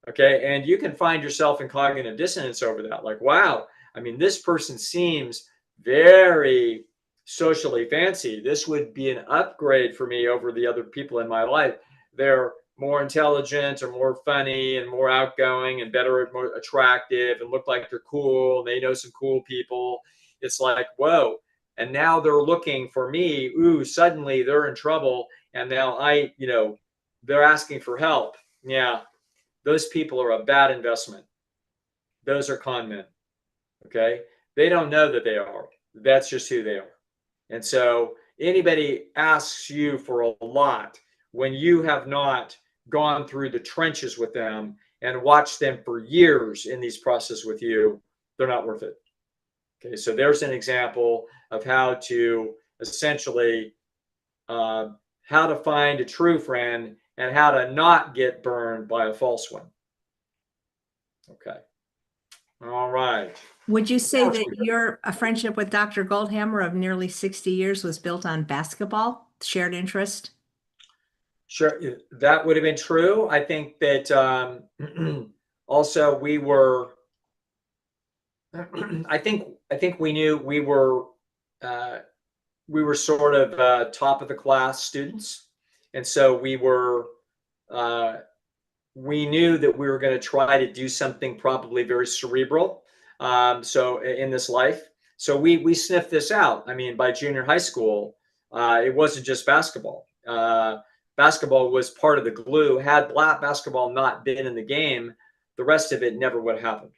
A: Okay. And you can find yourself in cognitive dissonance over that. Like, wow, I mean, this person seems very socially fancy. This would be an upgrade for me over the other people in my life. They're more intelligent, or more funny, and more outgoing, and better, more attractive, and look like they're cool. And they know some cool people. It's like, whoa. And now they're looking for me. Ooh, suddenly they're in trouble. And now they're asking for help. Yeah. Those people are a bad investment. Those are con men. Okay. They don't know that they are. That's just who they are. And so anybody asks you for a lot when you have not gone through the trenches with them and watched them for years in these processes with you, they're not worth it. Okay. So there's an example of how to essentially, how to find a true friend and how to not get burned by a false one. Okay. All right.
B: Would you say that a friendship with Dr. Goldhammer of nearly 60 years was built on basketball, shared interest?
A: Sure, that would have been true. I think that also we were, I think we knew we were sort of top of the class students. And so we knew that we were going to try to do something probably very cerebral. So in this life, so we sniffed this out. I mean, by junior high school, it wasn't just basketball. Basketball was part of the glue. Had basketball not been in the game, the rest of it never would have happened.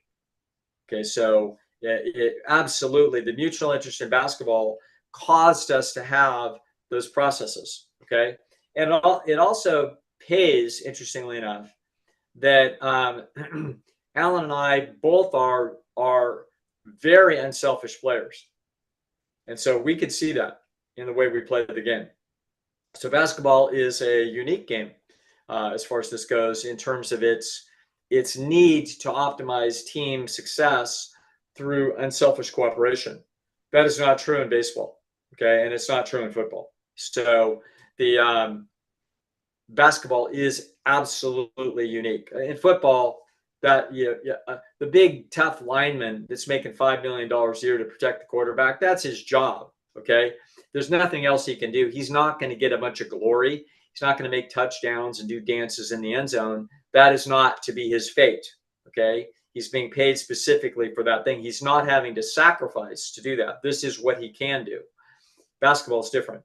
A: Okay, so it absolutely, the mutual interest in basketball caused us to have those processes. Okay, and it also pays, interestingly enough, that Alan and I both are very unselfish players. And so we could see that in the way we play the game. So basketball is a unique game as far as this goes in terms of its need to optimize team success through unselfish cooperation. That is not true in baseball, okay? And it's not true in football. So the basketball is absolutely unique. In football, that the big tough lineman that's making $5 million a year to protect the quarterback, that's his job. Okay, there's nothing else he can do. He's not going to get a bunch of glory. He's not going to make touchdowns and do dances in the end zone. That is not to be his fate. Okay, he's being paid specifically for that thing. He's not having to sacrifice to do that. This is what he can do. Basketball is different.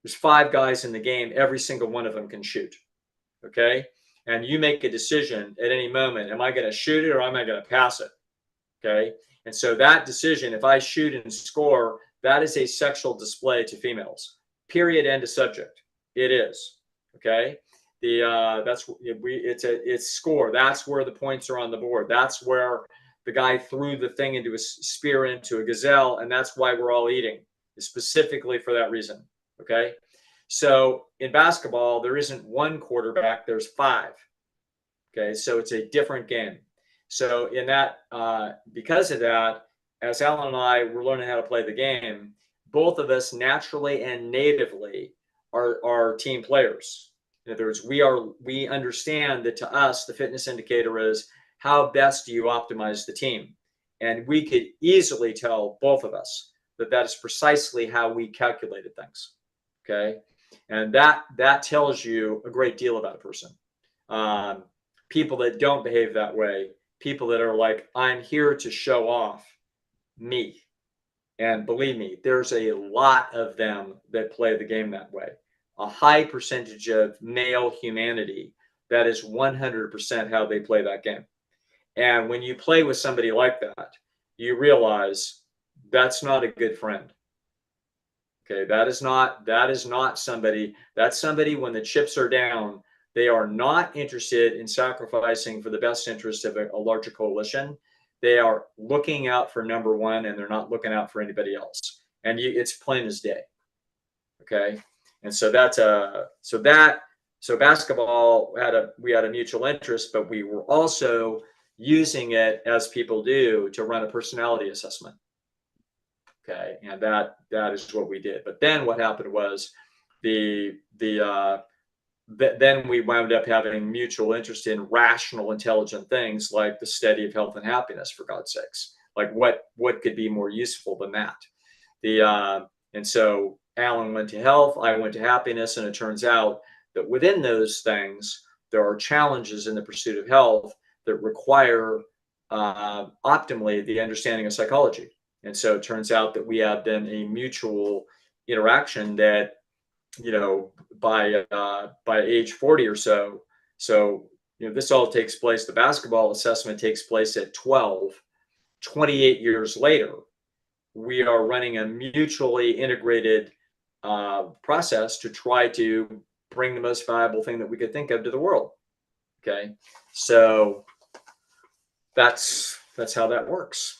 A: There's 5 guys in the game. Every single one of them can shoot. Okay, and you make a decision at any moment. Am I going to shoot it or am I going to pass it? Okay, and so that decision, if I shoot and score, that is a sexual display to females. Period. End of subject. It is. Okay. It's score. That's where the points are on the board. That's where the guy threw the thing into a spear into a gazelle, and that's why we're all eating, specifically for that reason. Okay. So in basketball, there isn't one quarterback, there's 5. Okay. So it's a different game. So in that, because of that, as Alan and I were learning how to play the game, both of us naturally and natively are team players. In other words, we understand that to us, the fitness indicator is how best do you optimize the team. And we could easily tell, both of us, that that is precisely how we calculated things. Okay. And that tells you a great deal about a person. People that don't behave that way, people that are like, I'm here to show off me. And believe me, there's a lot of them that play the game that way. A high percentage of male humanity, that is 100% how they play that game. And when you play with somebody like that, you realize that's not a good friend. Okay, that is not somebody, that's somebody when the chips are down, they are not interested in sacrificing for the best interest of a larger coalition. They are looking out for number one, and they're not looking out for anybody else. And it's plain as day. Okay, and so so basketball we had a mutual interest, but we were also using it, as people do, to run a personality assessment. Okay, and that is what we did. But then what happened was then we wound up having mutual interest in rational, intelligent things like the study of health and happiness, for God's sakes. Like what could be more useful than that? And so Alan went to health, I went to happiness, and it turns out that within those things, there are challenges in the pursuit of health that require optimally the understanding of psychology. And so it turns out that we have then a mutual interaction that, by age 40 or so. So, this all takes place, the basketball assessment takes place at 12. 28 years later, we are running a mutually integrated process to try to bring the most valuable thing that we could think of to the world. Okay. So that's how that works.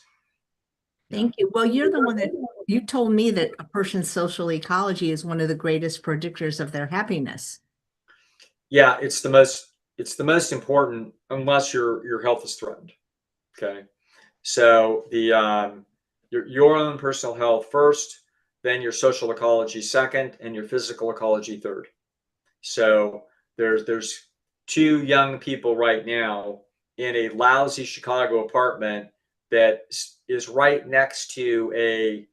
B: Thank you. Well, you're the one that you told me that a person's social ecology is one of the greatest predictors of their happiness.
A: Yeah, it's the most important, unless your health is threatened. Okay, so your own personal health first, then your social ecology second, and your physical ecology third. So there's 2 young people right now in a lousy Chicago apartment that is right next to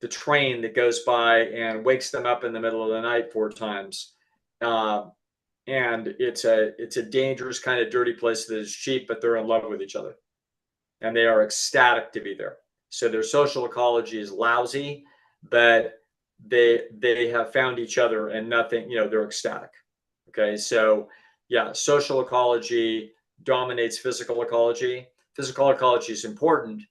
A: the train that goes by and wakes them up in the middle of the night 4 times. And it's a dangerous kind of dirty place that is cheap, but they're in love with each other. And they are ecstatic to be there. So their social ecology is lousy, but they have found each other and nothing, they're ecstatic. Okay, so yeah, social ecology dominates physical ecology. Physical ecology is important,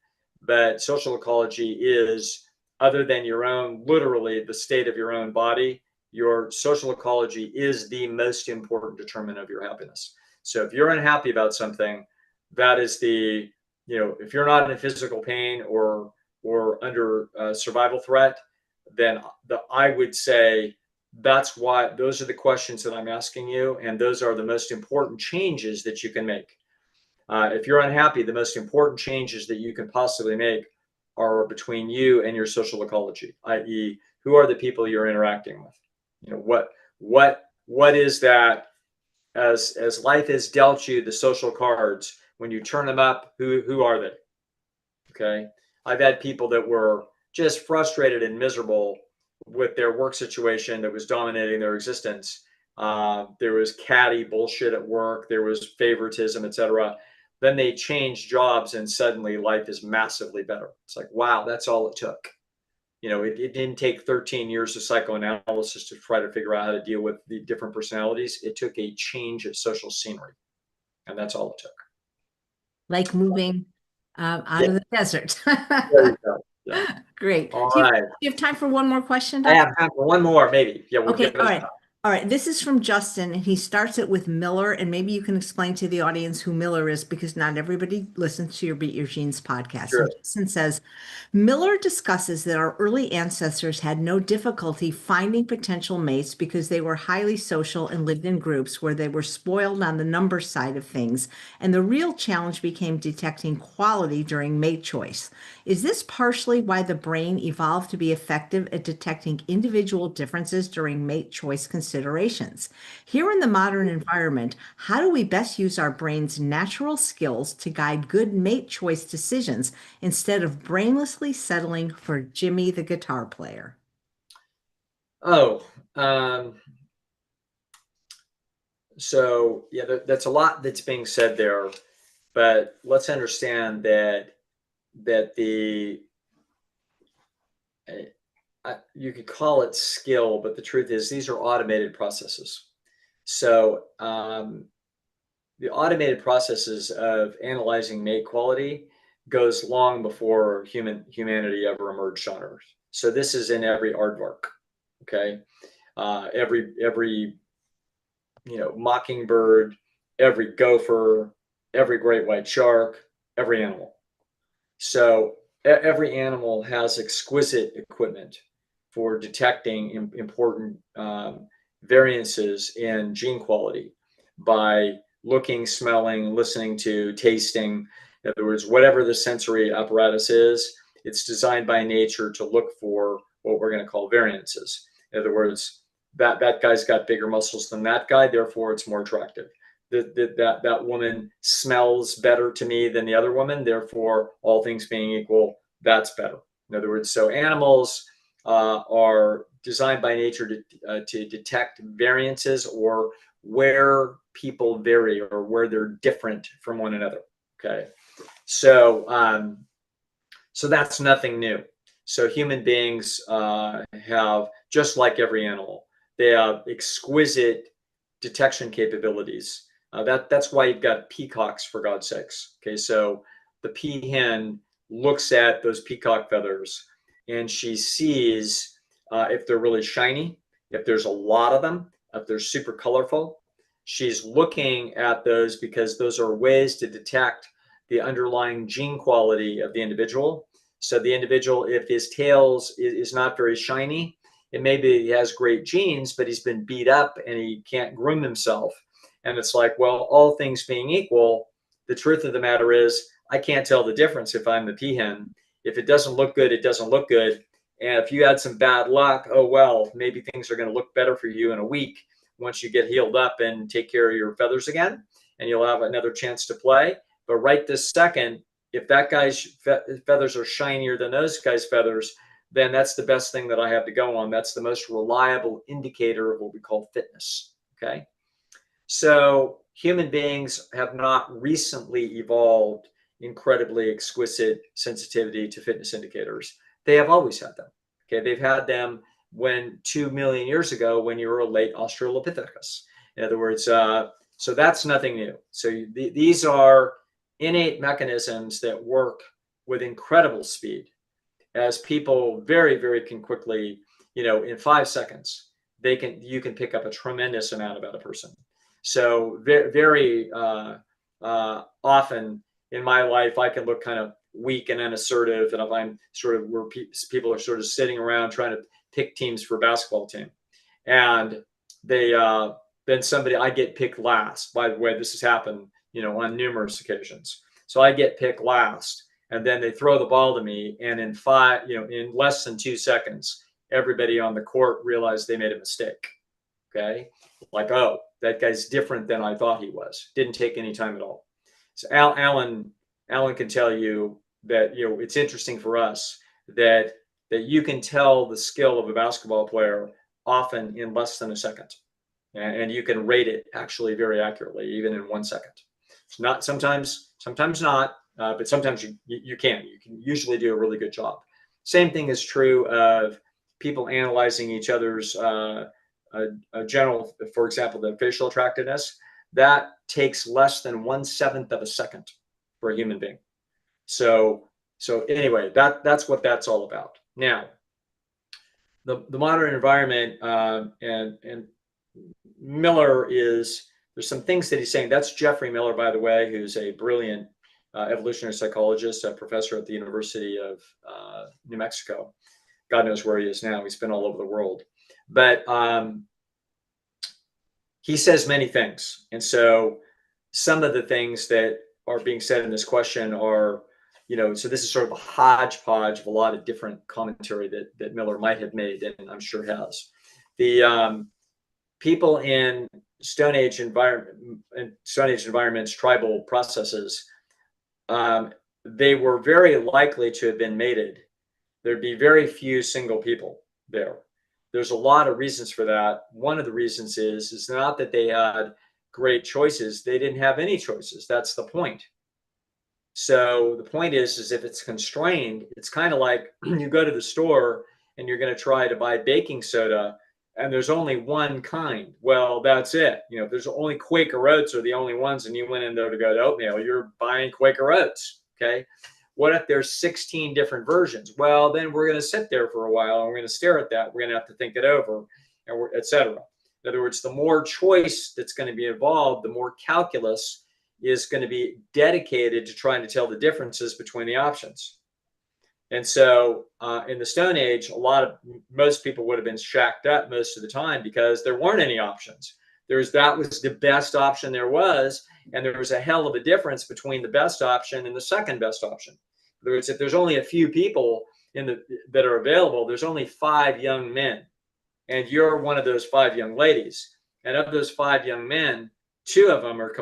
A: but social ecology is, other than your own, literally the state of your own body, your social ecology is the most important determinant of your happiness. So if you're unhappy about something, that is if you're not in physical pain or under survival threat, then I would say that's why those are the questions that I'm asking you, and those are the most important changes that you can make. If you're unhappy, the most important changes that you can possibly make are between you and your social ecology, i.e., who are the people you're interacting with? What is that as life has dealt you the social cards, when you turn them up, who are they? Okay. I've had people that were just frustrated and miserable with their work situation that was dominating their existence. There was catty bullshit at work. There was favoritism, etc. Then they change jobs and suddenly life is massively better. It's like, wow, that's all it took. It didn't take 13 years of psychoanalysis to try to figure out how to deal with the different personalities. It took a change of social scenery, and that's all it took.
B: Like moving out of the desert.
A: There you go. Yeah.
B: Great.
A: All
B: Do
A: right.
B: you have time for one more question,
A: I
B: Dr.?
A: have time for one more, maybe. Yeah, we'll
B: Okay,
A: give it
B: all
A: a
B: right.
A: shot.
B: All right, this is from Justin, and he starts it with Miller, and maybe you can explain to the audience who Miller is because not everybody listens to your Beat Your Genes podcast.
A: Sure.
B: And Justin says, Miller discusses that our early ancestors had no difficulty finding potential mates because they were highly social and lived in groups where they were spoiled on the number side of things, and the real challenge became detecting quality during mate choice. Is this partially why the brain evolved to be effective at detecting individual differences during mate choice considerations? Here in the modern environment, how do we best use our brain's natural skills to guide good mate choice decisions instead of brainlessly settling for Jimmy the guitar player?
A: Oh, so yeah, that's a lot that's being said there, but let's understand that the you could call it skill, but the truth is these are automated processes. So the automated processes of analyzing mate quality goes long before humanity ever emerged on Earth. So this is in every aardvark. Okay, every mockingbird, every gopher, every great white shark, every animal. So every animal has exquisite equipment for detecting important variances in gene quality by looking, smelling, listening to, tasting. In other words, whatever the sensory apparatus is, it's designed by nature to look for what we're going to call variances. In other words, that guy's got bigger muscles than that guy, therefore it's more attractive. That woman smells better to me than the other woman, therefore, all things being equal, that's better. In other words, so animals are designed by nature to detect variances or where people vary or where they're different from one another. Okay, so so that's nothing new. So human beings have, just like every animal, they have exquisite detection capabilities. That's why you've got peacocks, for God's sakes. Okay, so the peahen looks at those peacock feathers and she sees if they're really shiny, if there's a lot of them, if they're super colorful. She's looking at those because those are ways to detect the underlying gene quality of the individual. So the individual, if his tail is not very shiny, it may be he has great genes, but he's been beat up and he can't groom himself. And it's like, well, all things being equal, the truth of the matter is I can't tell the difference if I'm the peahen. If it doesn't look good, it doesn't look good. And if you had some bad luck, oh, well, maybe things are going to look better for you in a week once you get healed up and take care of your feathers again, and you'll have another chance to play. But right this second, if that guy's feathers are shinier than those guys' feathers, then that's the best thing that I have to go on. That's the most reliable indicator of what we call fitness. Okay. So human beings have not recently evolved incredibly exquisite sensitivity to fitness indicators. They have always had them. Okay. They've had them when 2 million years ago, when you were a late Australopithecus. In other words, so that's nothing new. So these are innate mechanisms that work with incredible speed, as people very can quickly, in 5 seconds, you can pick up a tremendous amount about a person. So very often in my life, I can look kind of weak and unassertive, and if I'm sort of where people are sort of sitting around trying to pick teams for a basketball team, and they then I get picked last. By the way, this has happened, on numerous occasions. So I get picked last, and then they throw the ball to me, and in less than 2 seconds, everybody on the court realized they made a mistake. Okay, like, oh, that guy's different than I thought he was. Didn't take any time at all. So Alan can tell you that, it's interesting for us that you can tell the skill of a basketball player often in less than a second, and you can rate it actually very accurately, even in 1 second. It's not sometimes not, but sometimes you can usually do a really good job. Same thing is true of people analyzing each other's general, for example, the facial attractiveness. That takes less than 1/7 of a second for a human being. So anyway, that's what that's all about. Now, the modern environment, and Miller there's some things that he's saying. That's Jeffrey Miller, by the way, who's a brilliant evolutionary psychologist, a professor at the University of New Mexico. God knows where he is now. He's been all over the world. But he says many things. And so some of the things that are being said in this question are, so this is sort of a hodgepodge of a lot of different commentary that Miller might have made, and I'm sure has. The people in Stone Age environments, tribal processes, they were very likely to have been mated. There'd be very few single people there. There's a lot of reasons for that. One of the reasons is not that they had great choices. They didn't have any choices. That's the point. So the point is if it's constrained, it's kind of like you go to the store and you're going to try to buy baking soda and there's only one kind. Well, that's it. If there's only Quaker Oats are the only ones and you went in there to go to oatmeal, you're buying Quaker Oats. Okay. What if there's 16 different versions? Well, then we're going to sit there for a while and we're going to stare at that. We're going to have to think it over, and et cetera. In other words, the more choice that's going to be involved, the more calculus is going to be dedicated to trying to tell the differences between the options. And so in the Stone Age, most people would have been shacked up most of the time because there weren't any options. That was the best option there was, and there was a hell of a difference between the best option and the second best option. In other words, if there's only a few people that are available, there's only 5 young men, and you're one of those 5 young ladies. And of those 5 young men, 2 of them are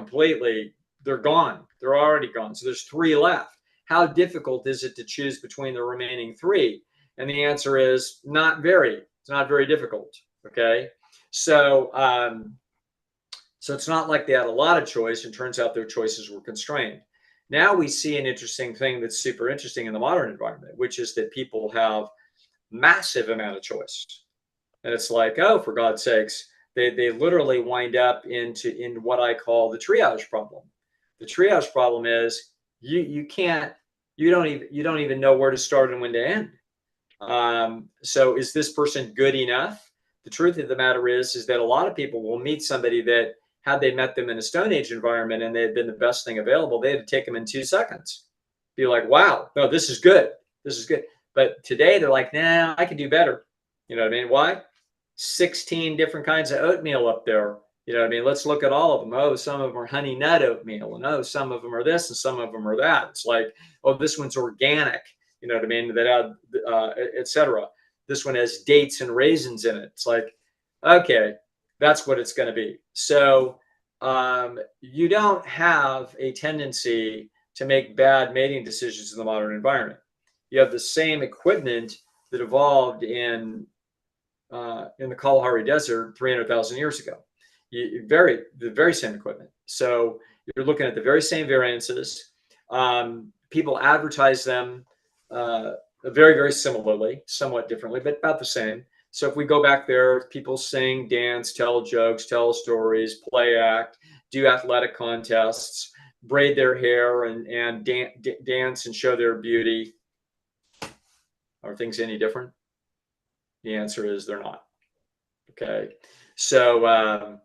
A: they're gone. They're already gone. So there's 3 left. How difficult is it to choose between the remaining 3? And the answer is not very. It's not very difficult. Okay. So it's not like they had a lot of choice, and turns out their choices were constrained. Now we see an interesting thing that's super interesting in the modern environment, which is that people have massive amount of choice. And it's like, oh, for God's sakes, they literally wind up in what I call the triage problem. The triage problem is you don't even know where to start and when to end. So is this person good enough? The truth of the matter is that a lot of people will meet somebody that, had they met them in a Stone Age environment and they had been the best thing available, they had to take them in 2 seconds. Be like, wow, no, this is good. This is good. But today they're like, nah, I can do better. You know what I mean? Why? 16 different kinds of oatmeal up there. You know what I mean? Let's look at all of them. Oh, some of them are honey nut oatmeal. And oh, some of them are this and some of them are that. It's like, oh, this one's organic. You know what I mean? That had, et cetera. This one has dates and raisins in it. It's like, okay, that's what it's going to be. So you don't have a tendency to make bad mating decisions in the modern environment. You have the same equipment that evolved in the Kalahari Desert 300,000 years ago. The very same equipment. So you're looking at the very same variances. People advertise them very, very similarly, somewhat differently, but about the same. So if we go back there, people sing, dance, tell jokes, tell stories, play act, do athletic contests, braid their hair and dance and show their beauty. Are things any different? The answer is they're not. Okay. So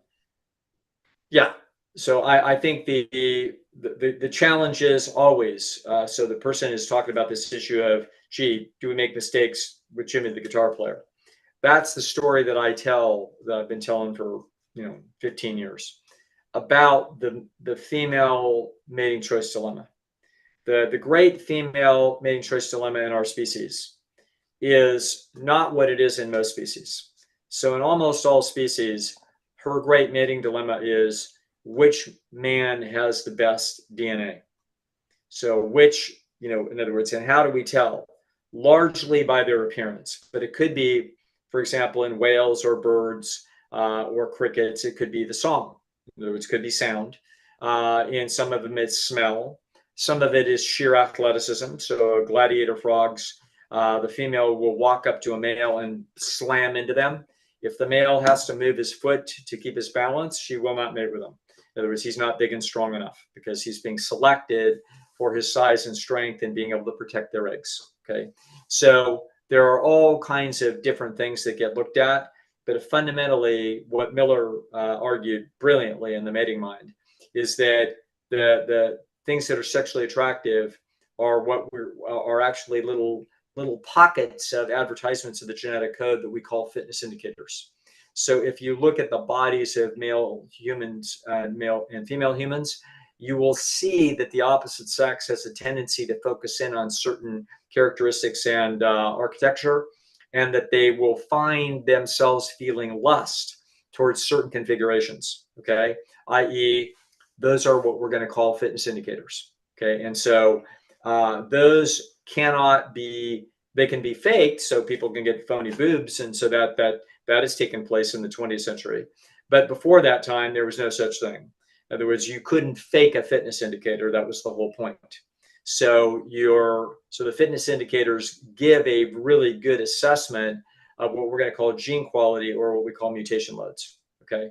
A: yeah. So I think the challenge is always, so the person is talking about this issue of, gee, do we make mistakes with Jimmy the guitar player? That's the story that I tell, that I've been telling for 15 years, about the female mating choice dilemma. The great female mating choice dilemma in our species is not what it is in most species. So in almost all species, her great mating dilemma is which man has the best DNA. So which, in other words, and how do we tell? Largely by their appearance, but it could be, for example, in whales or birds or crickets, it could be the song. In other words, it could be sound. In some of them, it's smell. Some of it is sheer athleticism. So gladiator frogs, the female will walk up to a male and slam into them. If the male has to move his foot to keep his balance, she will not mate with him. In other words, he's not big and strong enough because he's being selected for his size and strength and being able to protect their eggs. Okay, so there are all kinds of different things that get looked at, but fundamentally, what Miller argued brilliantly in The Mating Mind is that the things that are sexually attractive are are actually little pockets of advertisements of the genetic code that we call fitness indicators. So if you look at the bodies of male humans, male and female humans, you will see that the opposite sex has a tendency to focus in on certain characteristics and architecture, and that they will find themselves feeling lust towards certain configurations, okay? i.e., those are what we're going to call fitness indicators, okay? And so those cannot be, they can be faked, so people can get phony boobs, and so that has taken place in the 20th century. But before that time, there was no such thing. In other words, you couldn't fake a fitness indicator. That was the whole point. So the fitness indicators give a really good assessment of what we're going to call gene quality, or what we call mutation loads. Okay.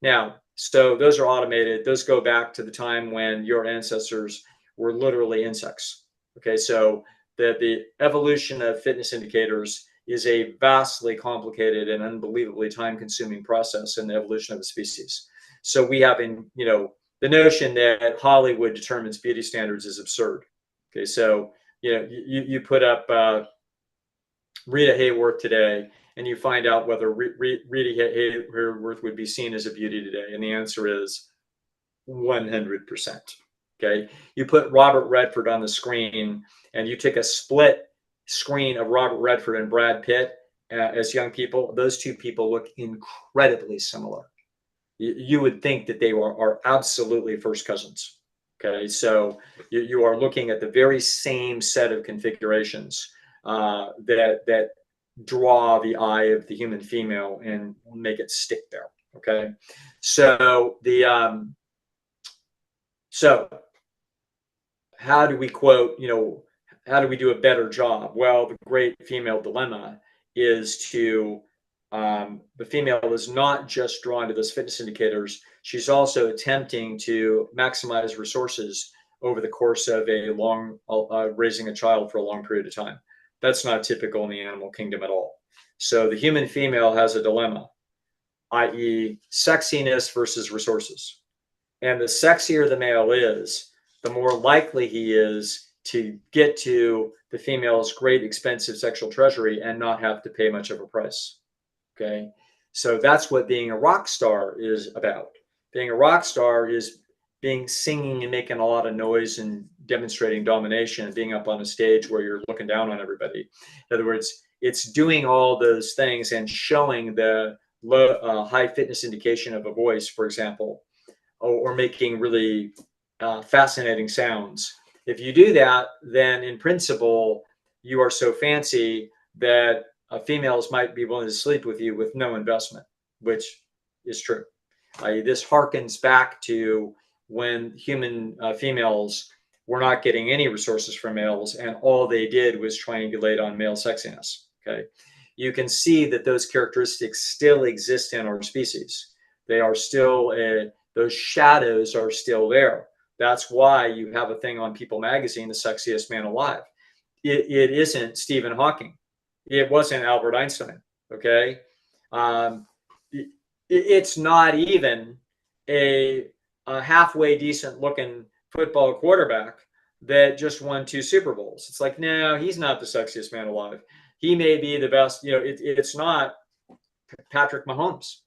A: Now, so those are automated. Those go back to the time when your ancestors were literally insects. Okay. So the evolution of fitness indicators is a vastly complicated and unbelievably time-consuming process in the evolution of a species. So we have the notion that Hollywood determines beauty standards is absurd. Okay, so you put up Rita Hayworth today, and you find out whether Rita Hayworth would be seen as a beauty today, and the answer is 100%. Okay, you put Robert Redford on the screen, and you take a split screen of Robert Redford and Brad Pitt as young people. Those two people look incredibly similar. You would think that they are absolutely first cousins. Okay, so you are looking at the very same set of configurations that draw the eye of the human female and make it stick there. Okay, so so how do we quote? How do we do a better job? Well, the great female dilemma is to the female is not just drawn to those fitness indicators. She's also attempting to maximize resources over the course of a long raising a child for a long period of time. That's not typical in the animal kingdom at all. So the human female has a dilemma, i.e., sexiness versus resources. And the sexier the male is, the more likely he is to get to the female's great expensive sexual treasury and not have to pay much of a price. Okay, so that's what being a rock star is about. Being a rock star is singing and making a lot of noise and demonstrating domination and being up on a stage where you're looking down on everybody. In other words, it's doing all those things and showing the high fitness indication of a voice, for example, or making really fascinating sounds. If you do that, then in principle, you are so fancy that females might be willing to sleep with you with no investment, which is true. This harkens back to when human females were not getting any resources from males, and all they did was triangulate on male sexiness. Okay, you can see that those characteristics still exist in our species. They are still those shadows are still there. That's why you have a thing on People magazine, the sexiest man alive. It isn't Stephen Hawking. It wasn't Albert Einstein. Okay, it's not even a halfway decent looking football quarterback that just won 2 Super Bowls. It's like, no, he's not the sexiest man alive. He may be the best. It's not Patrick Mahomes.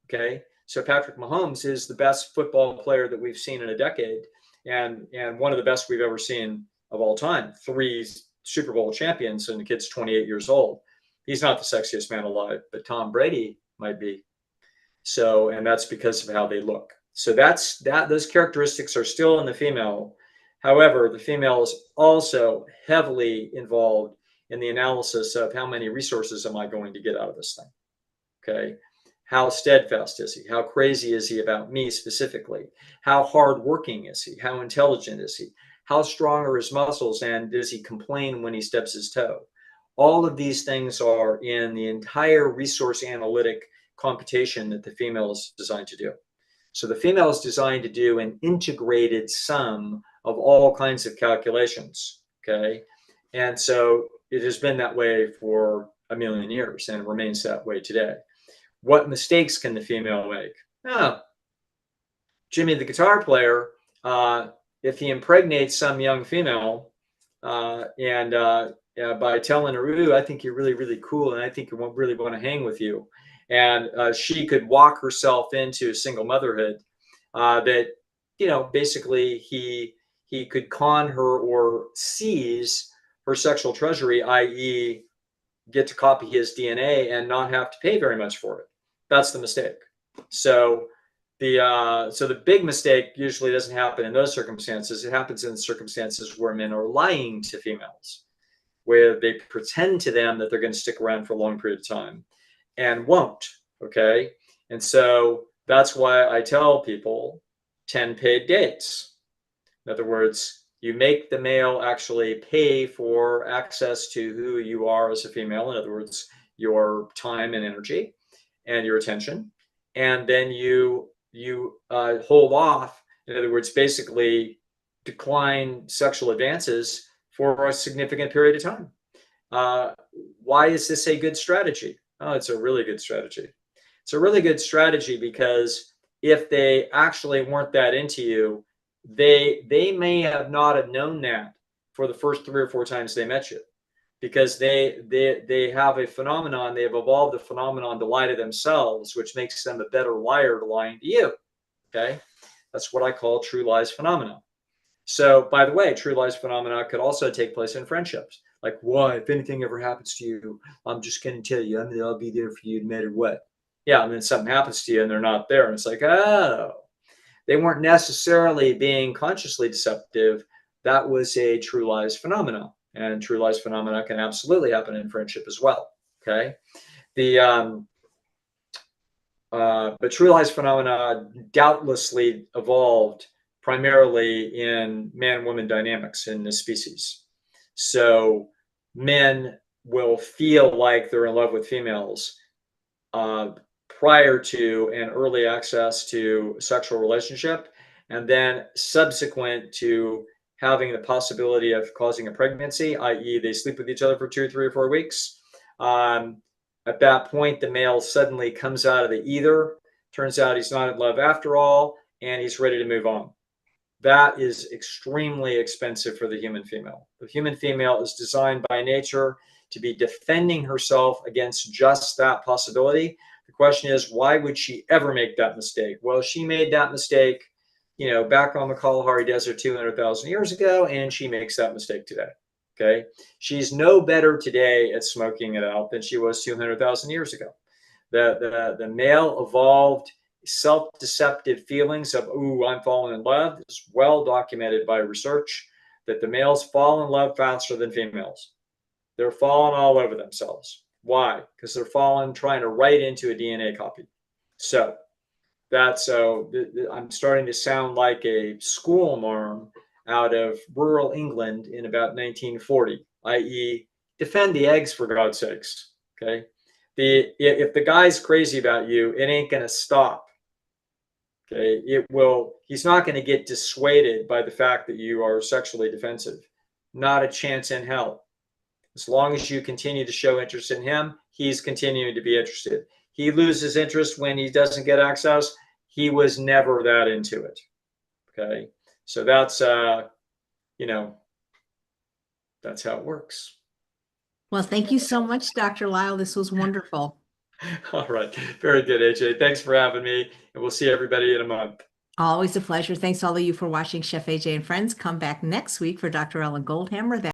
A: Okay, so Patrick Mahomes is the best football player that we've seen in a decade, and one of the best we've ever seen of all time. 3 Super Bowl champions, and the kid's 28 years old. He's not the sexiest man alive, but Tom Brady might be. So, and that's because of how they look. So those characteristics are still in the female. However, the female is also heavily involved in the analysis of how many resources am I going to get out of this thing? Okay. How steadfast is he? How crazy is he about me specifically? How hardworking is he? How intelligent is he? How strong are his muscles? And does he complain when he stubs his toe? All of these things are in the entire resource analytic computation that the female is designed to do. So the female is designed to do an integrated sum of all kinds of calculations. Okay. And so it has been that way for a million years and remains that way today. What mistakes can the female make? Oh, Jimmy the guitar player, if he impregnates some young female and by telling her, ooh, I think you're really, really cool and I think I really want to hang with you. And she could walk herself into single motherhood that, basically he could con her or seize her sexual treasury, i.e. get to copy his DNA and not have to pay very much for it. That's the mistake. So the big mistake usually doesn't happen in those circumstances. It happens in circumstances where men are lying to females, where they pretend to them that they're going to stick around for a long period of time and won't. Okay. And so that's why I tell people 10 paid dates. In other words, you make the male actually pay for access to who you are as a female. In other words, your time and energy and your attention. And then you hold off. In other words, basically decline sexual advances for a significant period of time. Why is this a good strategy? Oh, it's a really good strategy. It's a really good strategy because if they actually weren't that into you, they may have not have known that for the first 3 or 4 times they met you, because they have a phenomenon, they have evolved a phenomenon to lie to themselves, which makes them a better liar to lying to you. Okay, that's what I call true lies phenomena. So, by the way, true lies phenomena could also take place in friendships. Like, why, if anything ever happens to you, I'm just going to tell you, I'll be there for you no matter what. Yeah, and then something happens to you and they're not there, and it's like, oh, they weren't necessarily being consciously deceptive. That was a true lies phenomena, and true lies phenomena can absolutely happen in friendship as well. Okay, but true lies phenomena doubtlessly evolved primarily in man-woman dynamics in the species. So men will feel like they're in love with females prior to and early access to sexual relationship, and then subsequent to having the possibility of causing a pregnancy, i.e. they sleep with each other for 2 or 3 or 4 weeks. At that point, the male suddenly comes out of the ether. Turns out he's not in love after all, and he's ready to move on. That is extremely expensive for the human female. The human female is designed by nature to be defending herself against just that possibility. The question is, why would she ever make that mistake? Well, she made that mistake, back on the Kalahari Desert 200,000 years ago, and she makes that mistake today. Okay, she's no better today at smoking it out than she was 200,000 years ago. The male evolved self-deceptive feelings of, ooh, I'm falling in love. It's well documented by research that the males fall in love faster than females. They're falling all over themselves. Why? Because they're falling trying to write into a DNA copy. So I'm starting to sound like a school marm out of rural England in about 1940, i.e. defend the eggs for God's sakes. Okay. If the guy's crazy about you, it ain't going to stop. Okay. He's not going to get dissuaded by the fact that you are sexually defensive. Not a chance in hell. As long as you continue to show interest in him, he's continuing to be interested. He loses interest when he doesn't get access. He was never that into it. Okay. So that's, that's how it works.
B: Well, thank you so much, Dr. Lisle. This was wonderful.
A: All right. Very good, AJ. Thanks for having me. And we'll see everybody in a month.
B: Always a pleasure. Thanks all of you for watching Chef AJ and Friends. Come back next week for Dr. Ellen Goldhammer.